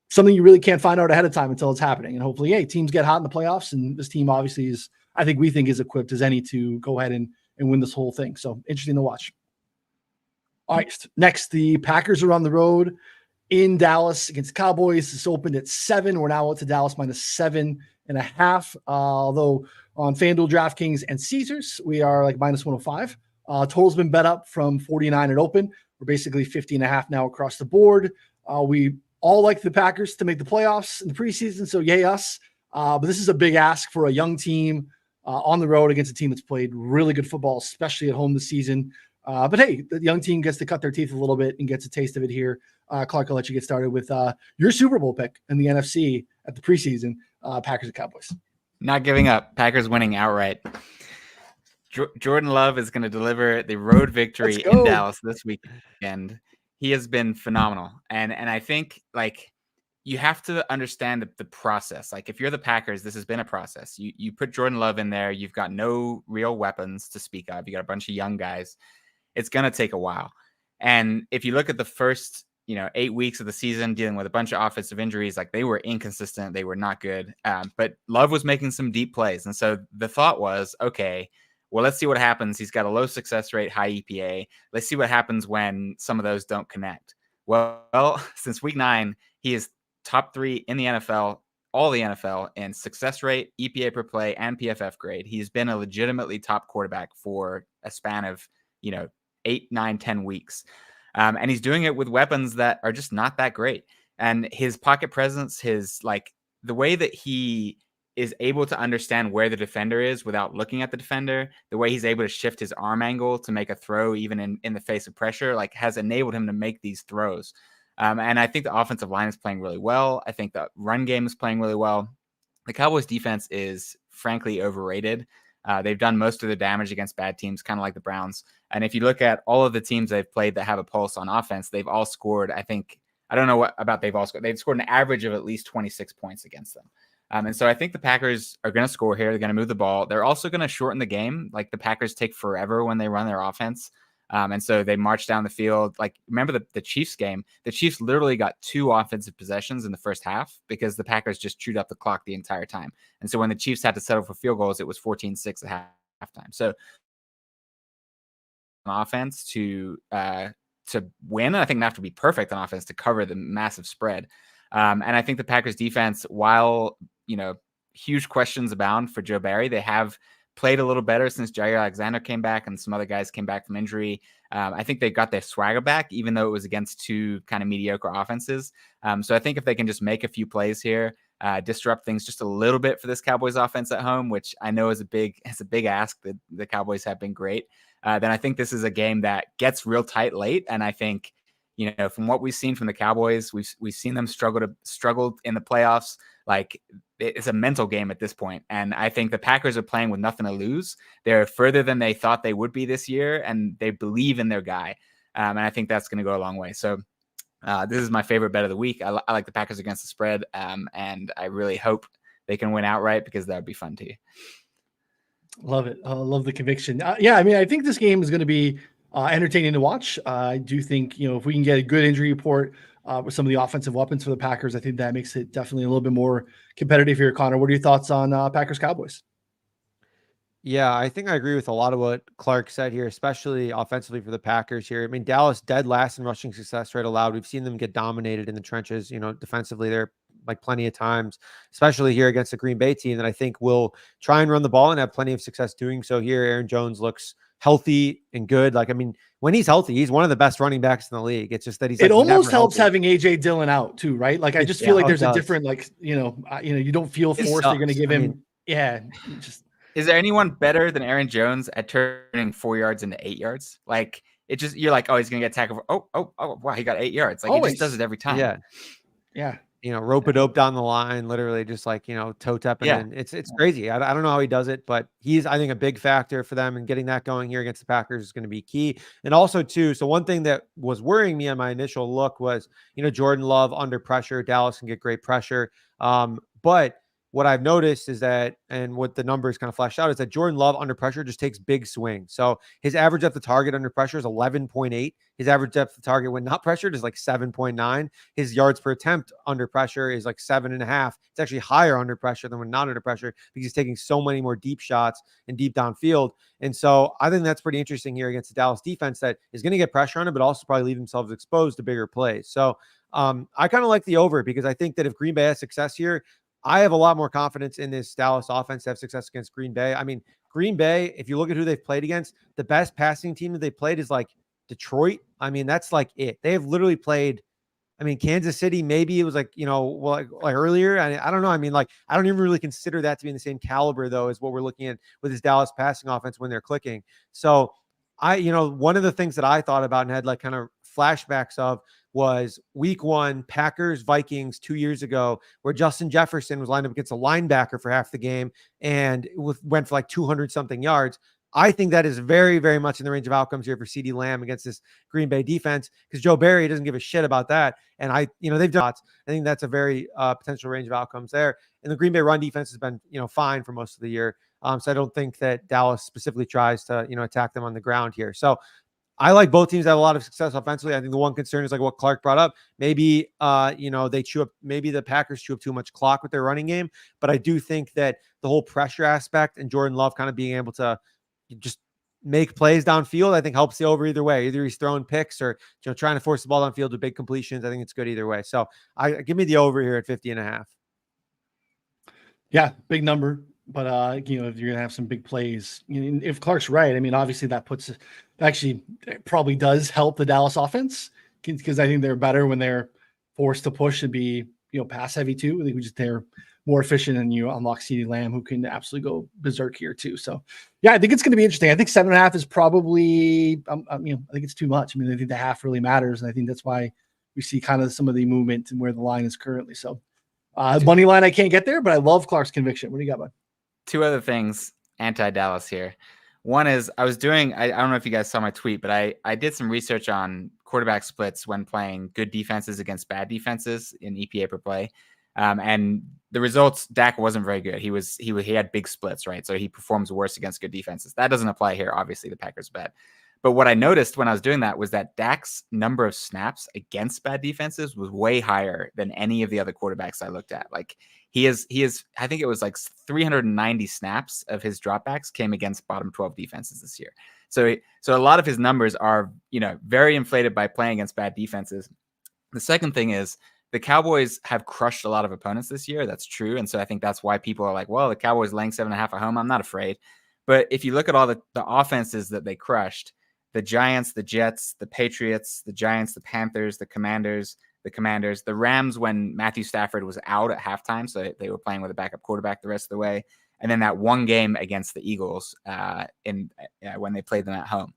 A: something you really can't find out ahead of time until it's happening. And hopefully, teams get hot in the playoffs. And this team obviously is, we think is equipped as any to go ahead and win this whole thing. So interesting to watch. All right. Next, the Packers are on the road in Dallas against the Cowboys. This opened at 7. We're now out to Dallas -7.5. Although on FanDuel, DraftKings, and Caesars, we are like -105. Total's been bet up from 49 at open. We're basically 50.5 now across the board. We all like the Packers to make the playoffs in the preseason, so yay us. But this is a big ask for a young team on the road against a team that's played really good football, especially at home this season. But hey, the young team gets to cut their teeth a little bit and gets a taste of it here. Clark, I'll let you get started with your Super Bowl pick in the NFC at the preseason, Packers and Cowboys.
C: Not giving up. Packers winning outright. Jordan Love is going to deliver the road victory in Dallas this weekend. He has been phenomenal. And I think like you have to understand the process. Like if you're the Packers, this has been a process. You put Jordan Love in there. You've got no real weapons to speak of. You got a bunch of young guys. It's going to take a while. And if you look at the first, 8 weeks of the season dealing with a bunch of offensive injuries, like they were inconsistent. They were not good. But Love was making some deep plays. And so the thought was, okay, well, let's see what happens. He's got a low success rate, high EPA. Let's see what happens when some of those don't connect. Well, since week 9, he is top 3 in the NFL, all the NFL in success rate, EPA per play, and PFF grade. He's been a legitimately top quarterback for a span of, 8, 9, 10 weeks. And he's doing it with weapons that are just not that great. And his pocket presence, the way that he is able to understand where the defender is without looking at the defender, the way he's able to shift his arm angle to make a throw even in the face of pressure, has enabled him to make these throws. And I think the offensive line is playing really well. I think the run game is playing really well. The Cowboys defense is frankly overrated. They've done most of the damage against bad teams, kind of like the Browns. And if you look at all of the teams they've played that have a pulse on offense, they've all scored, I don't know what about they've all scored. They've scored an average of at least 26 points against them. And so I think the Packers are going to score here. They're going to move the ball. They're also going to shorten the game. Like the Packers take forever when they run their offense. And so they march down the field. Like, remember the Chiefs game? The Chiefs literally got 2 offensive possessions in the first half because the Packers just chewed up the clock the entire time. And so when the Chiefs had to settle for field goals, it was 14-6 at halftime. So on offense to win, I think they have to be perfect on offense to cover the massive spread. And I think the Packers defense, while, huge questions abound for Joe Barry, they have played a little better since Jair Alexander came back and some other guys came back from injury. I think they got their swagger back, even though it was against 2 kind of mediocre offenses. So I think if they can just make a few plays here, disrupt things just a little bit for this Cowboys offense at home, which I know is a big ask. The Cowboys have been great. Then I think this is a game that gets real tight late. And I think, from what we've seen from the Cowboys, we've seen them struggle in the playoffs. Like, it's a mental game at this point. And I think the Packers are playing with nothing to lose. They're further than they thought they would be this year, and they believe in their guy. And I think that's going to go a long way. So this is my favorite bet of the week. I like the Packers against the spread, and I really hope they can win outright, because that would be fun too.
A: Love it. Love the conviction. Yeah, I mean, I think this game is going to be entertaining to watch. I do think, if we can get a good injury report with some of the offensive weapons for the Packers, I think that makes it definitely a little bit more competitive here. Connor, what are your thoughts on Packers Cowboys?
B: Yeah, I think I agree with a lot of what Clark said here, especially offensively for the Packers here. I mean, Dallas dead last in rushing success rate allowed. We've seen them get dominated in the trenches, defensively there like plenty of times, especially here against the Green Bay team that I think will try and run the ball and have plenty of success doing so here. Aaron Jones looks healthy and good. Like, I mean, when he's healthy, he's one of the best running backs in the league. It's just that he's
A: it almost
B: never
A: helps
B: healthy.
A: having AJ Dillon out too, right? Like, I just feel like there's a different, like, you don't feel forced. They're going to give him.
C: Is there anyone better than Aaron Jones at turning 4 yards into 8 yards? Like, it just, you're like, oh, he's going to get tackled. Oh, wow, he got 8 yards. Like, he just does it every time.
B: Yeah. Rope a dope down the line, literally just like, toe tapping.
C: Yeah.
B: And it's crazy. I don't know how he does it, but he's, I think, a big factor for them, and getting that going here against the Packers is going to be key. And also too, so one thing that was worrying me on my initial look was, Jordan Love under pressure. Dallas can get great pressure. But what I've noticed is that, and what the numbers kind of flashed out, is that Jordan Love under pressure just takes big swings. So his average depth of target under pressure is 11.8. His average depth of target when not pressured is like 7.9. His yards per attempt under pressure is like 7.5. It's actually higher under pressure than when not under pressure, because he's taking so many more deep shots and deep downfield. And so I think that's pretty interesting here against the Dallas defense that is going to get pressure on him, but also probably leave themselves exposed to bigger plays. So I kind of like the over, because I think that if Green Bay has success here, I have a lot more confidence in this Dallas offense to have success against Green Bay. I mean, Green Bay, if you look at who they've played against, the best passing team that they played is like Detroit. I mean, that's like it. They have literally played, I mean, Kansas City, maybe it was like, like earlier. I don't know. I mean, like, I don't even really consider that to be in the same caliber, though, as what we're looking at with this Dallas passing offense when they're clicking. So one of the things that I thought about and had like kind of flashbacks of was week 1 Packers Vikings 2 years ago, where Justin Jefferson was lined up against a linebacker for half the game and went for like 200 something yards. I think that is very, very much in the range of outcomes here for CeeDee Lamb against this Green Bay defense, because Joe Barry doesn't give a shit about that. And they've done, I think that's a very potential range of outcomes there. And the Green Bay run defense has been, fine for most of the year. So I don't think that Dallas specifically tries to, attack them on the ground here. So I like both teams to have a lot of success offensively. I think the one concern is like what Clark brought up. Maybe, they chew up, maybe the Packers chew up too much clock with their running game. But I do think that the whole pressure aspect and Jordan Love kind of being able to just make plays downfield, I think helps the over either way. Either he's throwing picks or, trying to force the ball downfield with big completions. I think it's good either way. So give me the over here at 50.5.
A: Yeah, big number. But, if you're going to have some big plays, if Clark's right, I mean, obviously that it probably does help the Dallas offense, because I think they're better when they're forced to push and be, pass heavy too. I think they're more efficient, and you unlock CeeDee Lamb, who can absolutely go berserk here too. So, yeah, I think it's going to be interesting. I think 7.5 is probably, I think it's too much. I mean, I think the half really matters, and I think that's why we see kind of some of the movement and where the line is currently. So, money line, I can't get there, but I love Clark's conviction. What do you got, bud?
C: 2 other things anti-Dallas here. One is I don't know if you guys saw my tweet, but I did some research on quarterback splits when playing good defenses against bad defenses in EPA per play. And the results, Dak wasn't very good. He had big splits, right? So he performs worse against good defenses. That doesn't apply here. Obviously, the Packers bad. But what I noticed when I was doing that was that Dak's number of snaps against bad defenses was way higher than any of the other quarterbacks I looked at. Like he is, I think it was like 390 snaps of his dropbacks came against bottom 12 defenses this year. So a lot of his numbers are, very inflated by playing against bad defenses. The second thing is the Cowboys have crushed a lot of opponents this year. That's true. And so I think that's why people are like, well, the Cowboys laying 7.5 at home. I'm not afraid. But if you look at all the offenses that they crushed, the Giants, the Jets, the Patriots, the Giants, the Panthers, the Commanders, the Commanders, the Rams when Matthew Stafford was out at halftime, so they were playing with a backup quarterback the rest of the way, and then that one game against the Eagles when they played them at home.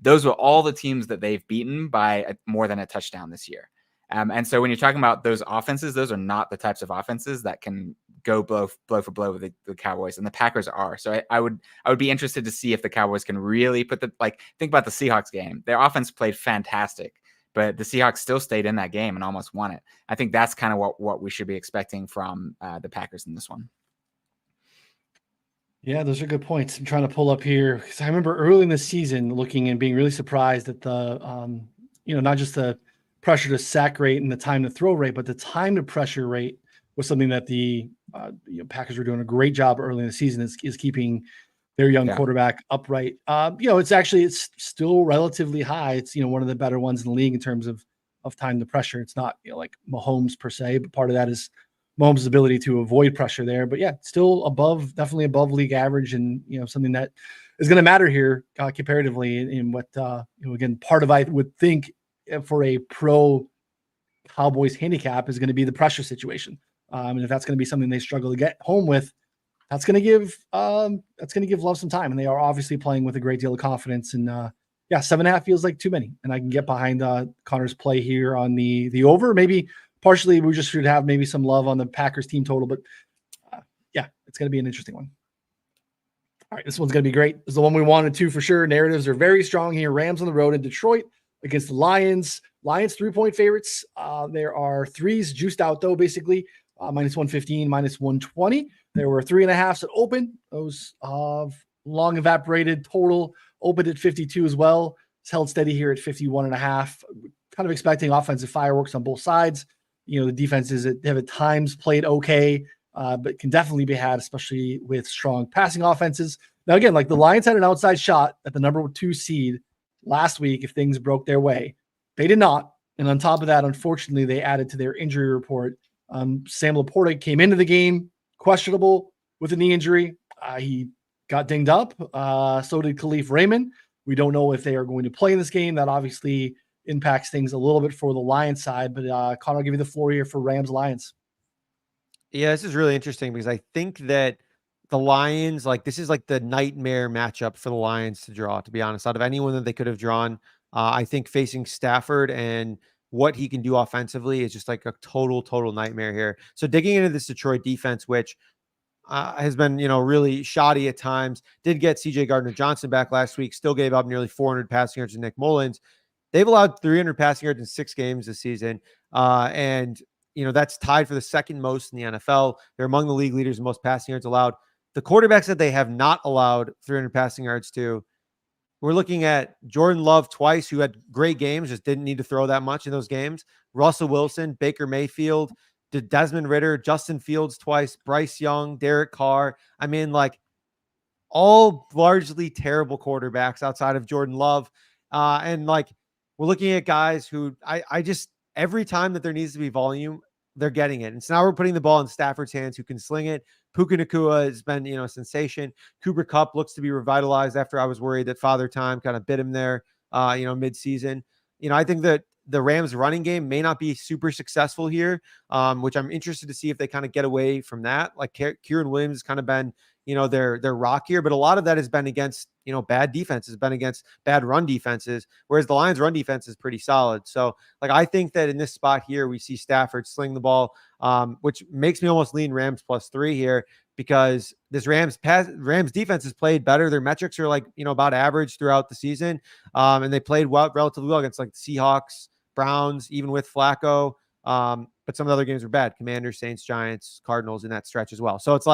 C: Those were all the teams that they've beaten by more than a touchdown this year. And so when you're talking about those offenses, those are not the types of offenses that can go blow for blow with the Cowboys, and the Packers are. So I would be interested to see if the Cowboys can really think about the Seahawks game. Their offense played fantastic, but the Seahawks still stayed in that game and almost won it. I think that's kind of what we should be expecting from the Packers in this one.
A: Yeah, those are good points. I'm trying to pull up here because I remember early in the season looking and being really surprised at the, not just the pressure to sack rate and the time to throw rate, but the time to pressure rate was something that the Packers were doing a great job early in the season is keeping their young quarterback upright. It's still relatively high. It's, one of the better ones in the league in terms of time to pressure. It's not like Mahomes per se, but part of that is Mahomes' ability to avoid pressure there. But yeah, still definitely above league average, and something that is going to matter here comparatively in what again, part of I would think for a pro Cowboys handicap is going to be the pressure situation. And if that's going to be something they struggle to get home with, that's going to give Love some time. And they are obviously playing with a great deal of confidence. And 7.5 feels like too many. And I can get behind Connor's play here on the over. Maybe partially we just should have maybe some love on the Packers team total, but it's going to be an interesting one. All right, this one's going to be great. This is the one we wanted to for sure. Narratives are very strong here. Rams on the road in Detroit against the Lions. Lions 3-point favorites. There are threes juiced out though, basically minus 115, minus 120. There were 3.5s at open. Those long evaporated. Total opened at 52 as well. It's held steady here at 51.5. Kind of expecting offensive fireworks on both sides. The defenses have at times played okay, but can definitely be had, especially with strong passing offenses. Now, again, like the Lions had an outside shot at the number 2 seed last week if things broke their way. They did not. And on top of that, unfortunately, they added to their injury report. Sam Laporta came into the game questionable with a knee injury. He got dinged up. So did Khalif Raymond. We don't know if they are going to play in this game. That obviously impacts things a little bit for the Lions side. But Connor, I'll give you the floor here for Rams-Lions.
B: Yeah, this is really interesting because I think that the Lions, this is like the nightmare matchup for the Lions to draw, to be honest. Out of anyone that they could have drawn, I think facing Stafford and what he can do offensively is just like a total nightmare here. So digging into this Detroit defense, which has been, really shoddy at times, did get CJ Gardner-Johnson back last week, still gave up nearly 400 passing yards to Nick Mullins. They've allowed 300 passing yards in 6 games this season. And that's tied for the second most in the NFL. They're among the league leaders in most passing yards allowed. The quarterbacks that they have not allowed 300 passing yards to, we're looking at Jordan Love twice, who had great games, just didn't need to throw that much in those games. Russell Wilson, Baker Mayfield, Desmond Ridder, Justin Fields twice, Bryce Young, Derek Carr. I mean, all largely terrible quarterbacks outside of Jordan Love. We're looking at guys who I just, every time that there needs to be volume, they're getting it. And so now we're putting the ball in Stafford's hands, who can sling it. Puka Nacua has been, a sensation. Cooper Kupp looks to be revitalized after I was worried that Father Time kind of bit him there, mid-season. I think that the Rams running game may not be super successful here, which I'm interested to see if they kind of get away from that. Like Kieran Williams has kind of been, their rock here, but a lot of that has been against, bad defenses, been against bad run defenses, whereas the Lions run defense is pretty solid. So I think that in this spot here, we see Stafford sling the ball, which makes me almost lean Rams +3 here, because this Rams defense has played better. Their metrics are about average throughout the season. And they played relatively well against the Seahawks, Browns, even with Flacco. But some of the other games were bad. Commanders, Saints, Giants, Cardinals in that stretch as well. So it's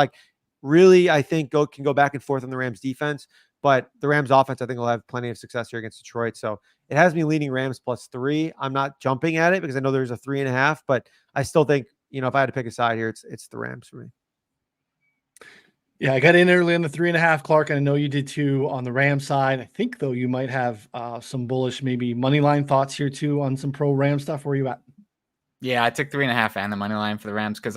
B: really, I think can go back and forth on the Rams defense, but the Rams offense, I think, will have plenty of success here against Detroit. So it has me leaning Rams +3. I'm not jumping at it because I know there's a 3.5, but I still think, if I had to pick a side here, it's the Rams for me.
A: Yeah, I got in early on the 3.5, Clark, and I know you did too on the Rams side. I think though you might have some bullish, maybe money line thoughts here too on some pro Ram stuff. Where are you at?
C: Yeah, I took 3.5 and the money line for the Rams because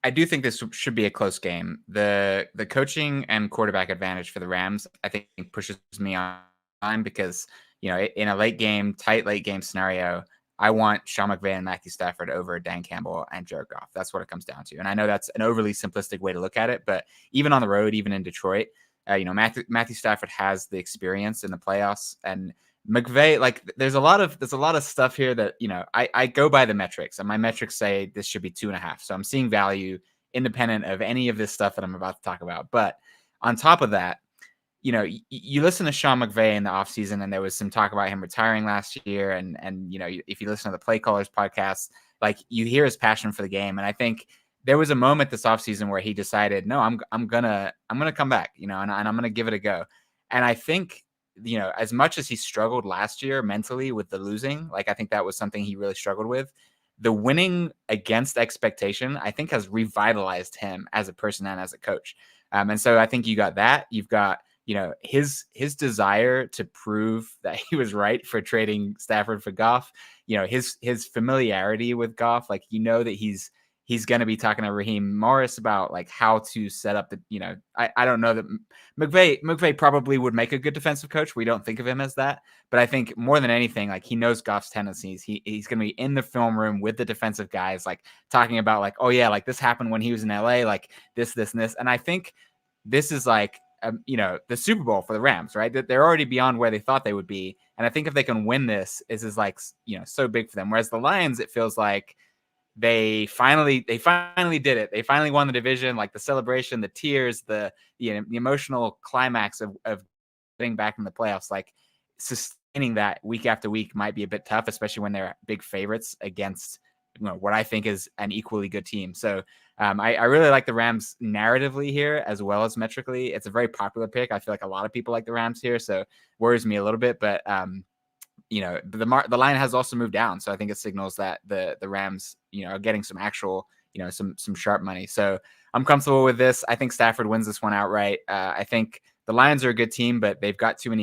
C: I do think this should be a close game. The coaching and quarterback advantage for the Rams, I think, pushes me on because, in a tight late game scenario, I want Sean McVay and Matthew Stafford over Dan Campbell and Jared Goff. That's what it comes down to. And I know that's an overly simplistic way to look at it, but even on the road, even in Detroit, Matthew Stafford has the experience in the playoffs, and McVay, like there's a lot of stuff here that, I go by the metrics, and my metrics say this should be 2.5. So I'm seeing value independent of any of this stuff that I'm about to talk about. But on top of that, you listen to Sean McVay in the offseason, and there was some talk about him retiring last year. And if you listen to the Play Callers podcast, like you hear his passion for the game. And I think there was a moment this offseason where he decided, no, I'm gonna come back, and I'm gonna give it a go. And I think, as much as he struggled last year mentally with the losing, like I think that was something he really struggled with. The winning against expectation, I think, has revitalized him as a person and as a coach. And so I think you got that. You've got, his desire to prove that he was right for trading Stafford for Goff, his familiarity with Goff, like, that he's going to be talking to Raheem Morris about like how to set up the, I don't know that McVay probably would make a good defensive coach. We don't think of him as that, but I think more than anything, like he knows Goff's tendencies. He's going to be in the film room with the defensive guys, like talking about like, oh yeah, like this happened when he was in LA, like this, and this. And I think this is like, the Super Bowl for the Rams, right? That they're already beyond where they thought they would be. And I think if they can win this, is like, so big for them. Whereas the Lions, it feels like they finally did it. They finally won the division, like the celebration, the tears, the emotional climax of getting back in the playoffs, like sustaining that week after week might be a bit tough, especially when they're big favorites against what I think is an equally good team. So I really like the Rams narratively here as well as metrically. It's a very popular pick. I feel like a lot of people like the Rams here, so it worries me a little bit. But the line has also moved down, so I think it signals that the Rams are getting some actual some sharp money. So I'm comfortable with this. I think Stafford wins this one outright. I think the Lions are a good team, but they've got too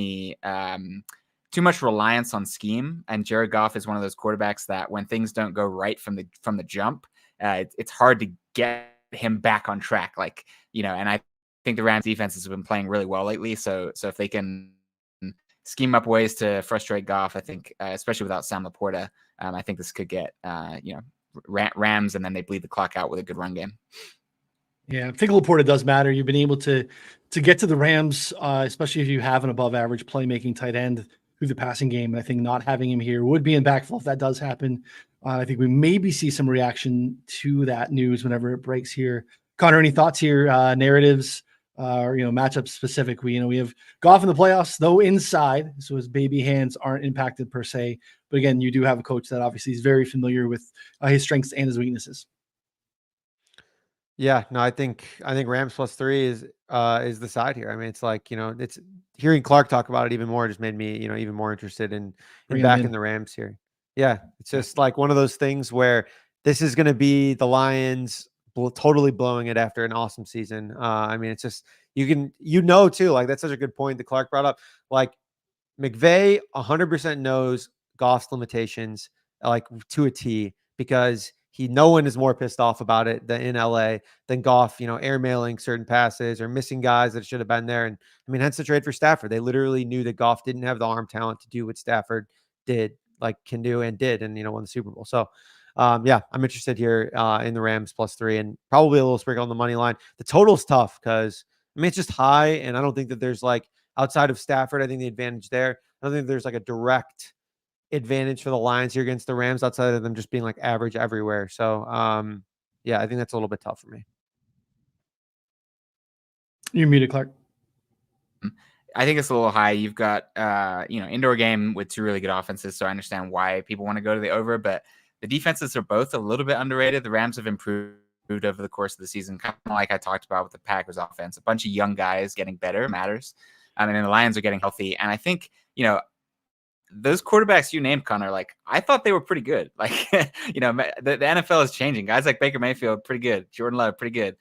C: much reliance on scheme, and Jared Goff is one of those quarterbacks that when things don't go right from the jump, it's hard to get him back on track. Like, and I think the Rams defense has been playing really well lately. So if they can scheme up ways to frustrate Goff, I think, especially without Sam Laporta, I think this could get, Rams, and then they bleed the clock out with a good run game.
A: Yeah, I think Laporta does matter. You've been able to get to the Rams, especially if you have an above average playmaking tight end through the passing game. And I think not having him here would be impactful if that does happen. I think we maybe see some reaction to that news whenever it breaks here. Connor, any thoughts here? Narratives, or matchup specific? We have Goff in the playoffs, though inside, so his baby hands aren't impacted per se. But again, you do have a coach that obviously is very familiar with his strengths and his weaknesses.
B: Yeah, no, I think Rams +3 is the side here. I mean, it's like, it's hearing Clark talk about it even more just made me, even more interested in backing the Rams here. Yeah, it's just like one of those things where this is going to be the Lions totally blowing it after an awesome season. I mean, it's just too, like that's such a good point that Clark brought up. Like McVay 100% knows Goff's limitations, like to a T, because no one is more pissed off about it than in LA than Goff, airmailing certain passes or missing guys that should have been there. And I mean, hence the trade for Stafford. They literally knew that Goff didn't have the arm talent to do what Stafford can do and did, and won the Super Bowl. So yeah, I'm interested here in the Rams +3 and probably a little sprinkle on the money line. The total's tough because I mean it's just high, and I don't think that there's like outside of Stafford, I think the advantage there. I don't think there's like a direct advantage for the Lions here against the Rams outside of them just being like average everywhere. So yeah, I think that's a little bit tough for me.
A: You're muted, Clark.
C: I think it's a little high. You've got indoor game with two really good offenses, so I understand why people want to go to the over, but the defenses are both a little bit underrated. The Rams have improved over the course of the season, kind of like I talked about with the Packers offense. A bunch of young guys getting better matters. And then the Lions are getting healthy. And I think, those quarterbacks you named, Connor, like I thought they were pretty good. Like, the NFL is changing. Guys like Baker Mayfield, pretty good. Jordan Love, pretty good.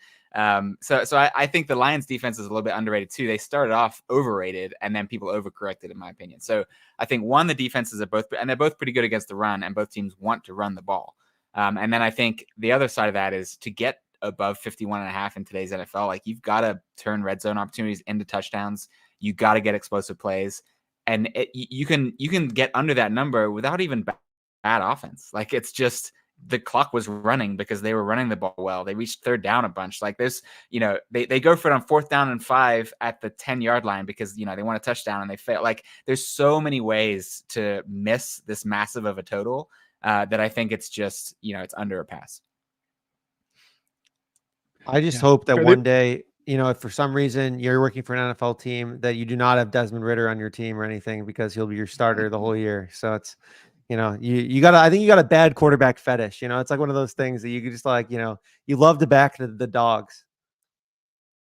C: So I think the Lions defense is a little bit underrated too. They started off overrated and then people overcorrected, in my opinion. So I think the defenses are they're both pretty good against the run, and both teams want to run the ball. And then I think the other side of that is to get above 51.5 in today's NFL, like you've got to turn red zone opportunities into touchdowns. You got to get explosive plays. And you can get under that number without even offense. Like, it's just the clock was running because they were running the ball well. They reached third down a bunch. Like, there's, they go for it on 4th down and 5 at the 10-yard line because, they want a touchdown and they fail. Like, there's so many ways to miss this massive of a total that I think it's just, it's under a pass.
B: I just hope that one day, if for some reason you're working for an NFL team, that you do not have Desmond Ridder on your team or anything, because he'll be your starter the whole year. So it's, you gotta, I think you got a bad quarterback fetish. It's like one of those things that you could just like, you love to back the dogs.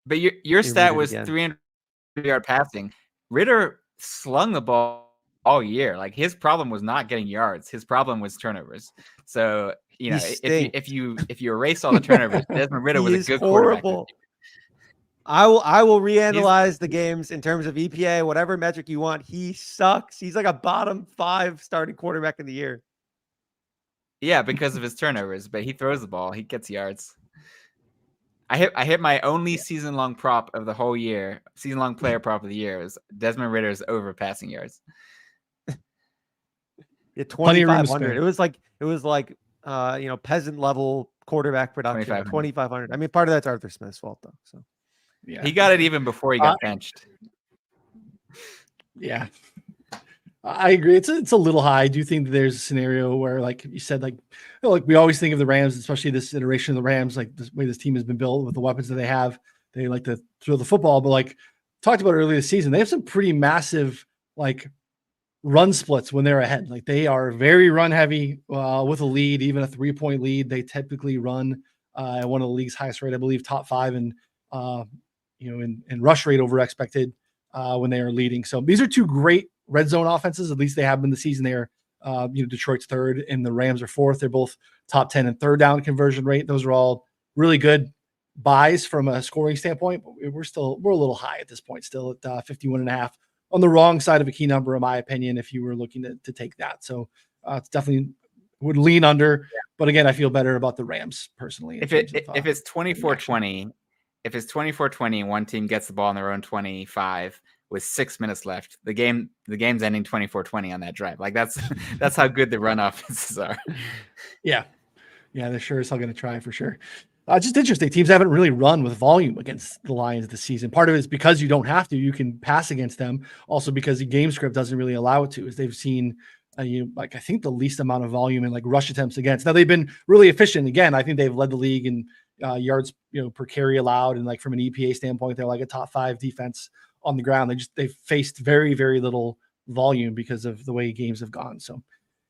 C: But your stat was 300-yard passing. Ridder slung the ball all year. Like, his problem was not getting yards. His problem was turnovers. So, if you erase all the turnovers, Desmond Ridder was a good
B: horrible.
C: quarterback.
B: I will reanalyze the games in terms of EPA, whatever metric you want. He sucks. He's like a bottom 5 starting quarterback in the year.
C: Yeah, because of his turnovers, but he throws the ball. He gets yards. I hit my only season-long prop of the whole year, season-long player prop of the year, is Desmond Ridder's over passing yards.
B: Yeah, 2,500. It was like peasant level quarterback production. 2,500. I mean, part of that's Arthur Smith's fault though. So
C: yeah, he got it even before he got benched.
A: Yeah, I agree. It's a little high. I do think that there's a scenario where, like you said, like we always think of the Rams, especially this iteration of the Rams, like the way this team has been built with the weapons that they have. They like to throw the football, but like talked about earlier this season, they have some pretty massive like run splits when they're ahead. Like, they are very run heavy with a lead, even a 3-point lead. They typically run at one of the league's highest rate, I believe, top 5 in rush rate over expected when they are leading. So these are two great red zone offenses. At least they have been the season. They are, Detroit's 3rd and the Rams are 4th. They're both top 10 in 3rd down conversion rate. Those are all really good buys from a scoring standpoint, but we're a little high at this point, still at 51.5. On the wrong side of a key number, in my opinion, if you were looking to take that. So it's definitely would lean under. But again, I feel better about the Rams personally.
C: If it's 24-20, if it's 24-20 and one team gets the ball on their own 25 with 6 minutes left, the game's ending 24-20 on that drive. Like, that's how good the run offenses are.
A: Yeah, they're sure as hell going to try for sure. Just interesting. Teams haven't really run with volume against the Lions this season. Part of it is because you don't have to. You can pass against them. Also because the game script doesn't really allow it to. As they've seen, I think the least amount of volume in like rush attempts against. Now they've been really efficient. Again, I think they've led the league in yards per carry allowed, and like from an EPA standpoint, they're like a top 5 defense on the ground. They've faced very, very little volume because of the way games have gone. So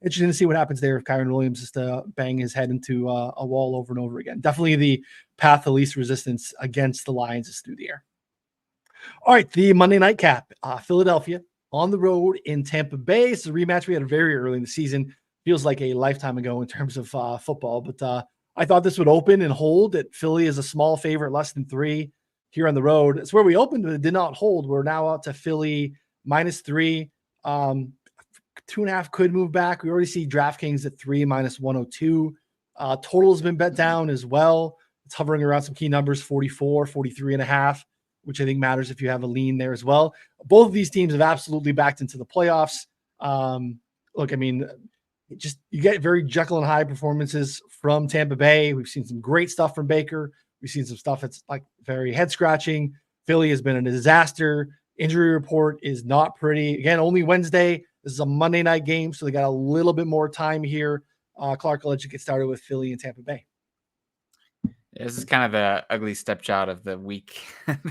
A: interesting to see what happens there if Kyren Williams is to bang his head into a wall over and over again. Definitely the path of least resistance against the Lions is through the air. All right, the Monday night cap, Philadelphia on the road in Tampa Bay. It's a rematch we had very early in the season. Feels like a lifetime ago in terms of football, but I thought this would open and hold. At Philly is a small favorite, less than 3 here on the road. It's where we opened, but it did not hold. We're now out to Philly -3. 2.5 could move back. We already see DraftKings at 3 -102. Total has been bet down as well. It's hovering around some key numbers, 44, 43.5, which I think matters if you have a lean there as well. Both of these teams have absolutely backed into the playoffs. Look, I mean, you get very Jekyll and Hyde performances from Tampa Bay. We've seen some great stuff from Baker. We've seen some stuff that's like very head scratching. Philly has been a disaster. Injury report is not pretty. Again, only Wednesday. This is a Monday night game, so they got a little bit more time here. Clark, I'll let you get started with Philly and Tampa Bay.
C: This is kind of the ugly stepchild of the week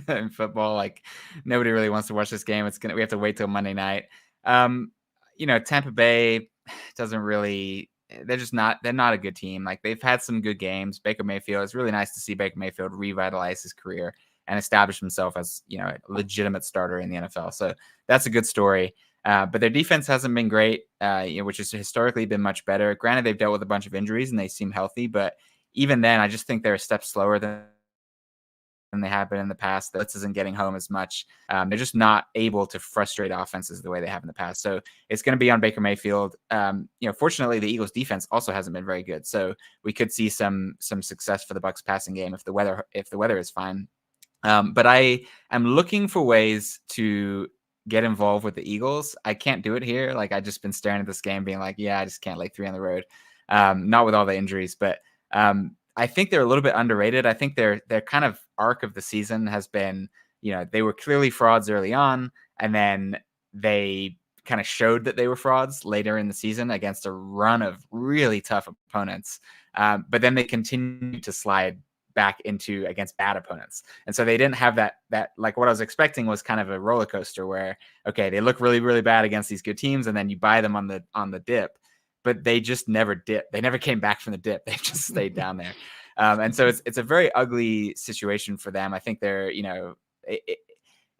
C: in football. Like, nobody really wants to watch this game. We have to wait till Monday night. Tampa Bay doesn't really. They're not a good team. Like, they've had some good games. Baker Mayfield. It's really nice to see Baker Mayfield revitalize his career and establish himself as a legitimate starter in the NFL. So that's a good story. But their defense hasn't been great, which has historically been much better. Granted, they've dealt with a bunch of injuries and they seem healthy, but even then, I just think they're a step slower than they have been in the past. The blitz isn't getting home as much. They're just not able to frustrate offenses the way they have in the past. So it's going to be on Baker Mayfield. Fortunately, the Eagles defense also hasn't been very good. So we could see some success for the Bucs passing game if the weather is fine. But I am looking for ways to get involved with the Eagles. I can't do it here. Like I just been staring at this game being like, yeah, I just can't lay 3 on the road. Not with all the injuries, but I think they're a little bit underrated. I think their kind of arc of the season has been, they were clearly frauds early on, and then they kind of showed that they were frauds later in the season against a run of really tough opponents. But then they continued to slide back into against bad opponents. And so they didn't have that like what I was expecting was kind of a roller coaster where, okay, they look really, really bad against these good teams, and then you buy them on the dip, but they just never dipped. They never came back from the dip. They just stayed down there. And so it's a very ugly situation for them. I think they're,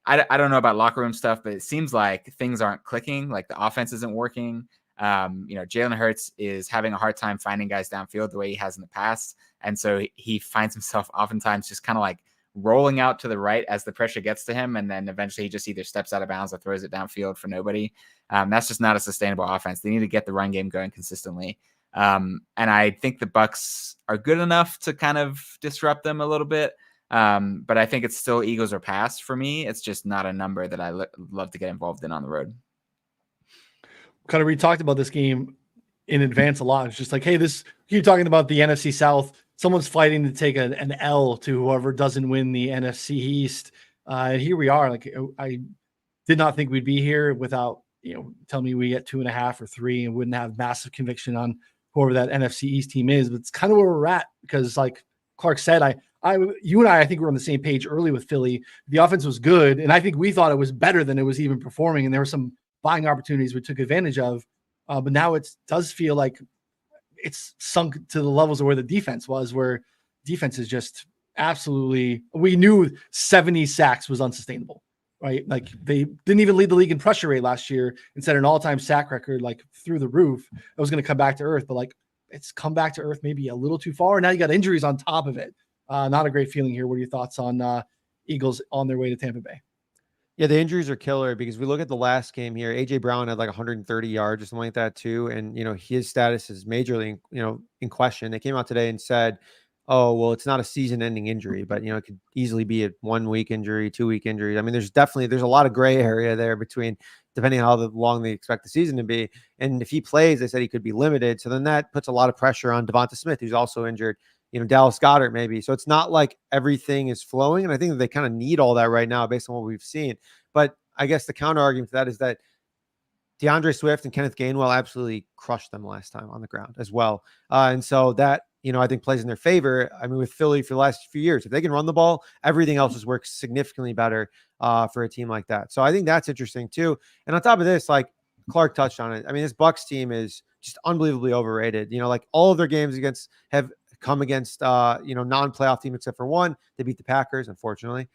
C: I don't know about locker room stuff, but it seems like things aren't clicking. Like the offense isn't working. Jalen Hurts is having a hard time finding guys downfield the way he has in the past. And so he finds himself oftentimes just kind of like rolling out to the right as the pressure gets to him. And then eventually he just either steps out of bounds or throws it downfield for nobody. That's just not a sustainable offense. They need to get the run game going consistently. And I think the Bucs are good enough to kind of disrupt them a little bit. But I think it's still Eagles or pass for me. It's just not a number that I love to get involved in on the road.
A: We talked about this game in advance a lot. It's just like, hey, you're talking about the NFC South. Someone's fighting to take an L to whoever doesn't win the NFC East. And here we are. Like I did not think we'd be here without, telling me we get 2.5 or 3 and wouldn't have massive conviction on whoever that NFC East team is. But it's kind of where we're at because, like Clark said, you and I think we're on the same page early with Philly. The offense was good, and I think we thought it was better than it was even performing. And there were some buying opportunities we took advantage of, but now it does feel like it's sunk to the levels of where the defense was, where defense is just absolutely. We knew 70 sacks was unsustainable, right? Like they didn't even lead the league in pressure rate last year and set an all-time sack record like through the roof. It was going to come back to earth, but like it's come back to earth maybe a little too far. And now you got injuries on top of it. Not a great feeling here. What are your thoughts on Eagles on their way to Tampa Bay?
B: Yeah, the injuries are killer because we look at the last game here. AJ Brown had like 130 yards or something like that too, and his status is majorly in question. They came out today and said, "Oh, well, it's not a season-ending injury, but it could easily be a 1-week injury, 2-week injury." I mean, there's a lot of gray area there between depending on how long they expect the season to be. And if he plays, they said he could be limited, so then that puts a lot of pressure on Devonta Smith, who's also injured. Dallas Goedert maybe. So it's not like everything is flowing. And I think that they kind of need all that right now based on what we've seen. But I guess the counter argument to that is that DeAndre Swift and Kenneth Gainwell absolutely crushed them last time on the ground as well. And so that, I think plays in their favor. I mean, with Philly for the last few years, if they can run the ball, everything else has worked significantly better for a team like that. So I think that's interesting too. And on top of this, like Clark touched on it. I mean, this Bucs team is just unbelievably overrated. Like all of their games have come against non-playoff team except for one. They beat the Packers, unfortunately.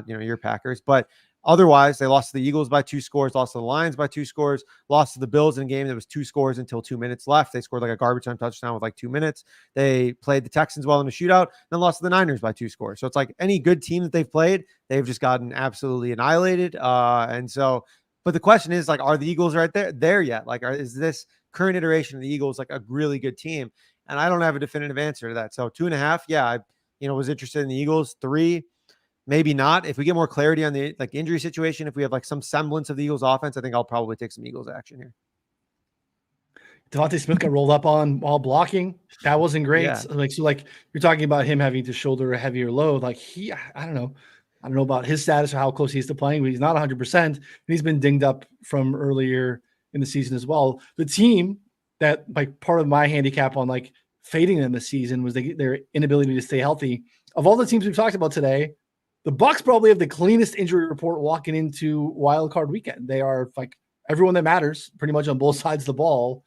B: Your Packers, but otherwise they lost to the Eagles by 2 scores, lost to the Lions by 2 scores, lost to the Bills in a game that was 2 scores until 2 minutes left. They scored like a garbage time touchdown with like 2 minutes. They played the Texans well in a shootout, then lost to the Niners by 2 scores. So it's like any good team that they've played, they've just gotten absolutely annihilated. And so, but the question is like, are the Eagles right there yet? Like, is this current iteration of the Eagles like a really good team? And I don't have a definitive answer to that. So 2.5, yeah, I was interested in the Eagles. 3, maybe not. If we get more clarity on the injury situation, if we have like some semblance of the Eagles offense, I think I'll probably take some Eagles action here.
A: Devontae Smith got rolled up on while blocking. That wasn't great.
B: Yeah.
A: You're talking about him having to shoulder a heavier load. Like I don't know about his status or how close he is to playing, but he's not 100%. And he's been dinged up from earlier in the season as well. The team that part of my handicap on fading them this season was their inability to stay healthy. Of all the teams we've talked about today, the Bucs probably have the cleanest injury report walking into wild card weekend. They are everyone that matters pretty much on both sides of the ball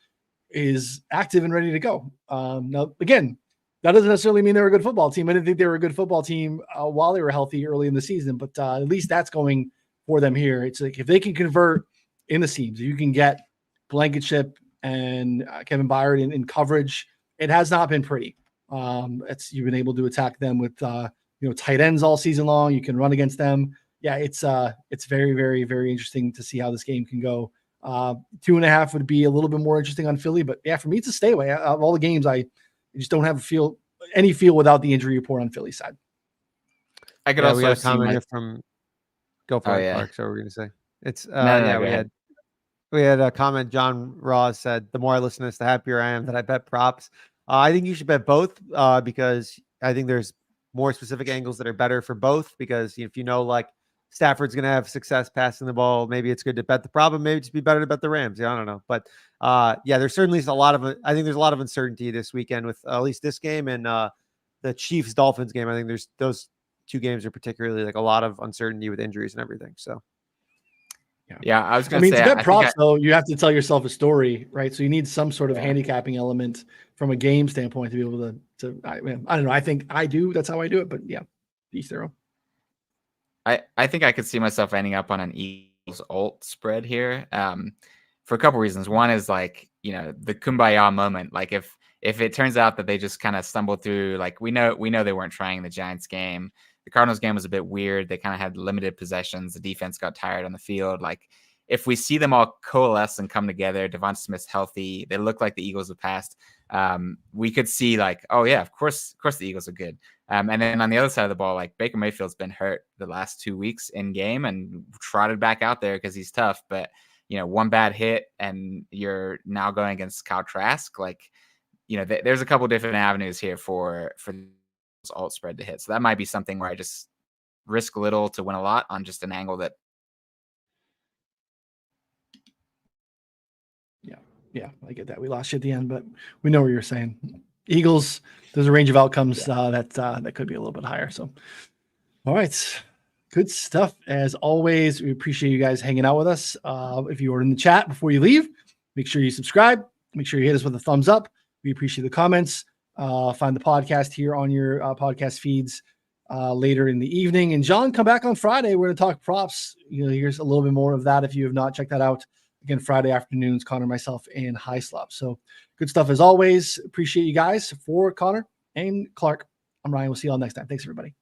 A: is active and ready to go. Now, again, that doesn't necessarily mean they're a good football team. I didn't think they were a good football team while they were healthy early in the season, but at least that's going for them here. It's like if they can convert in the seams, you can get Blankenship and Kevin Byard in coverage. It has not been pretty. You've been able to attack them with tight ends all season long. You can run against them. Yeah, it's very, very, very interesting to see how this game can go. 2.5 would be a little bit more interesting on Philly, but yeah, for me, it's a stay away. Of all the games, I just don't have any feel without the injury report on Philly's side.
C: I could also
B: comment here from. Go for it,
C: yeah.
B: Clark. So we're going to say. It's
C: no, go
B: we
C: ahead.
B: had a comment. John Ross said, "The more I listen to this, the happier I am that I bet props." I think you should bet both because I think there's more specific angles that are better for both. Because if you know, like Stafford's going to have success passing the ball, maybe it's good to bet the prop, and maybe just be better to bet the Rams. Yeah, I don't know, but yeah, there's certainly a lot of. I think there's a lot of uncertainty this weekend with at least this game and the Chiefs Dolphins game. I think there's those two games are particularly like a lot of uncertainty with injuries and everything. So.
C: Yeah, I was
A: I
C: going to
A: mean,
C: say,
A: to bet
C: I think
A: props, though, you have to tell yourself a story, right? So you need some sort of
C: Yeah.
A: handicapping element from a game standpoint to be able to I don't know. I think I do. That's how I do it. But yeah, each their own.
C: I think I could see myself ending up on an Eagles alt spread here, for a couple reasons. One is like, the kumbaya moment. Like if it turns out that they just kind of stumbled through, like we know they weren't trying the Giants game. The Cardinals game was a bit weird. They kind of had limited possessions. The defense got tired on the field. Like if we see them all coalesce and come together, Devonta Smith's healthy, they look like the Eagles have passed. We could see like, oh yeah, of course the Eagles are good. And then on the other side of the ball, like Baker Mayfield's been hurt the last 2 weeks in game and trotted back out there because he's tough. But one bad hit and you're now going against Kyle Trask. Like, there's a couple different avenues here for alt spread to hit. So that might be something where I just risk a little to win a lot on just an angle that.
A: Yeah, I get that. We lost you at the end, but we know what you're saying. Eagles, there's a range of outcomes that could be a little bit higher. So, all right, good stuff as always. We appreciate you guys hanging out with us. If you are in the chat before you leave, make sure you subscribe. Make sure you hit us with a thumbs up. We appreciate the comments. Find the podcast here on your podcast feeds later in the evening. And John, come back on Friday. We're going to talk props. Here's a little bit more of that if you have not checked that out. Again, Friday afternoons, Connor, myself, and Hyslop. So good stuff as always. Appreciate you guys. For Connor and Clark, I'm Ryan. We'll see you all next time. Thanks, everybody.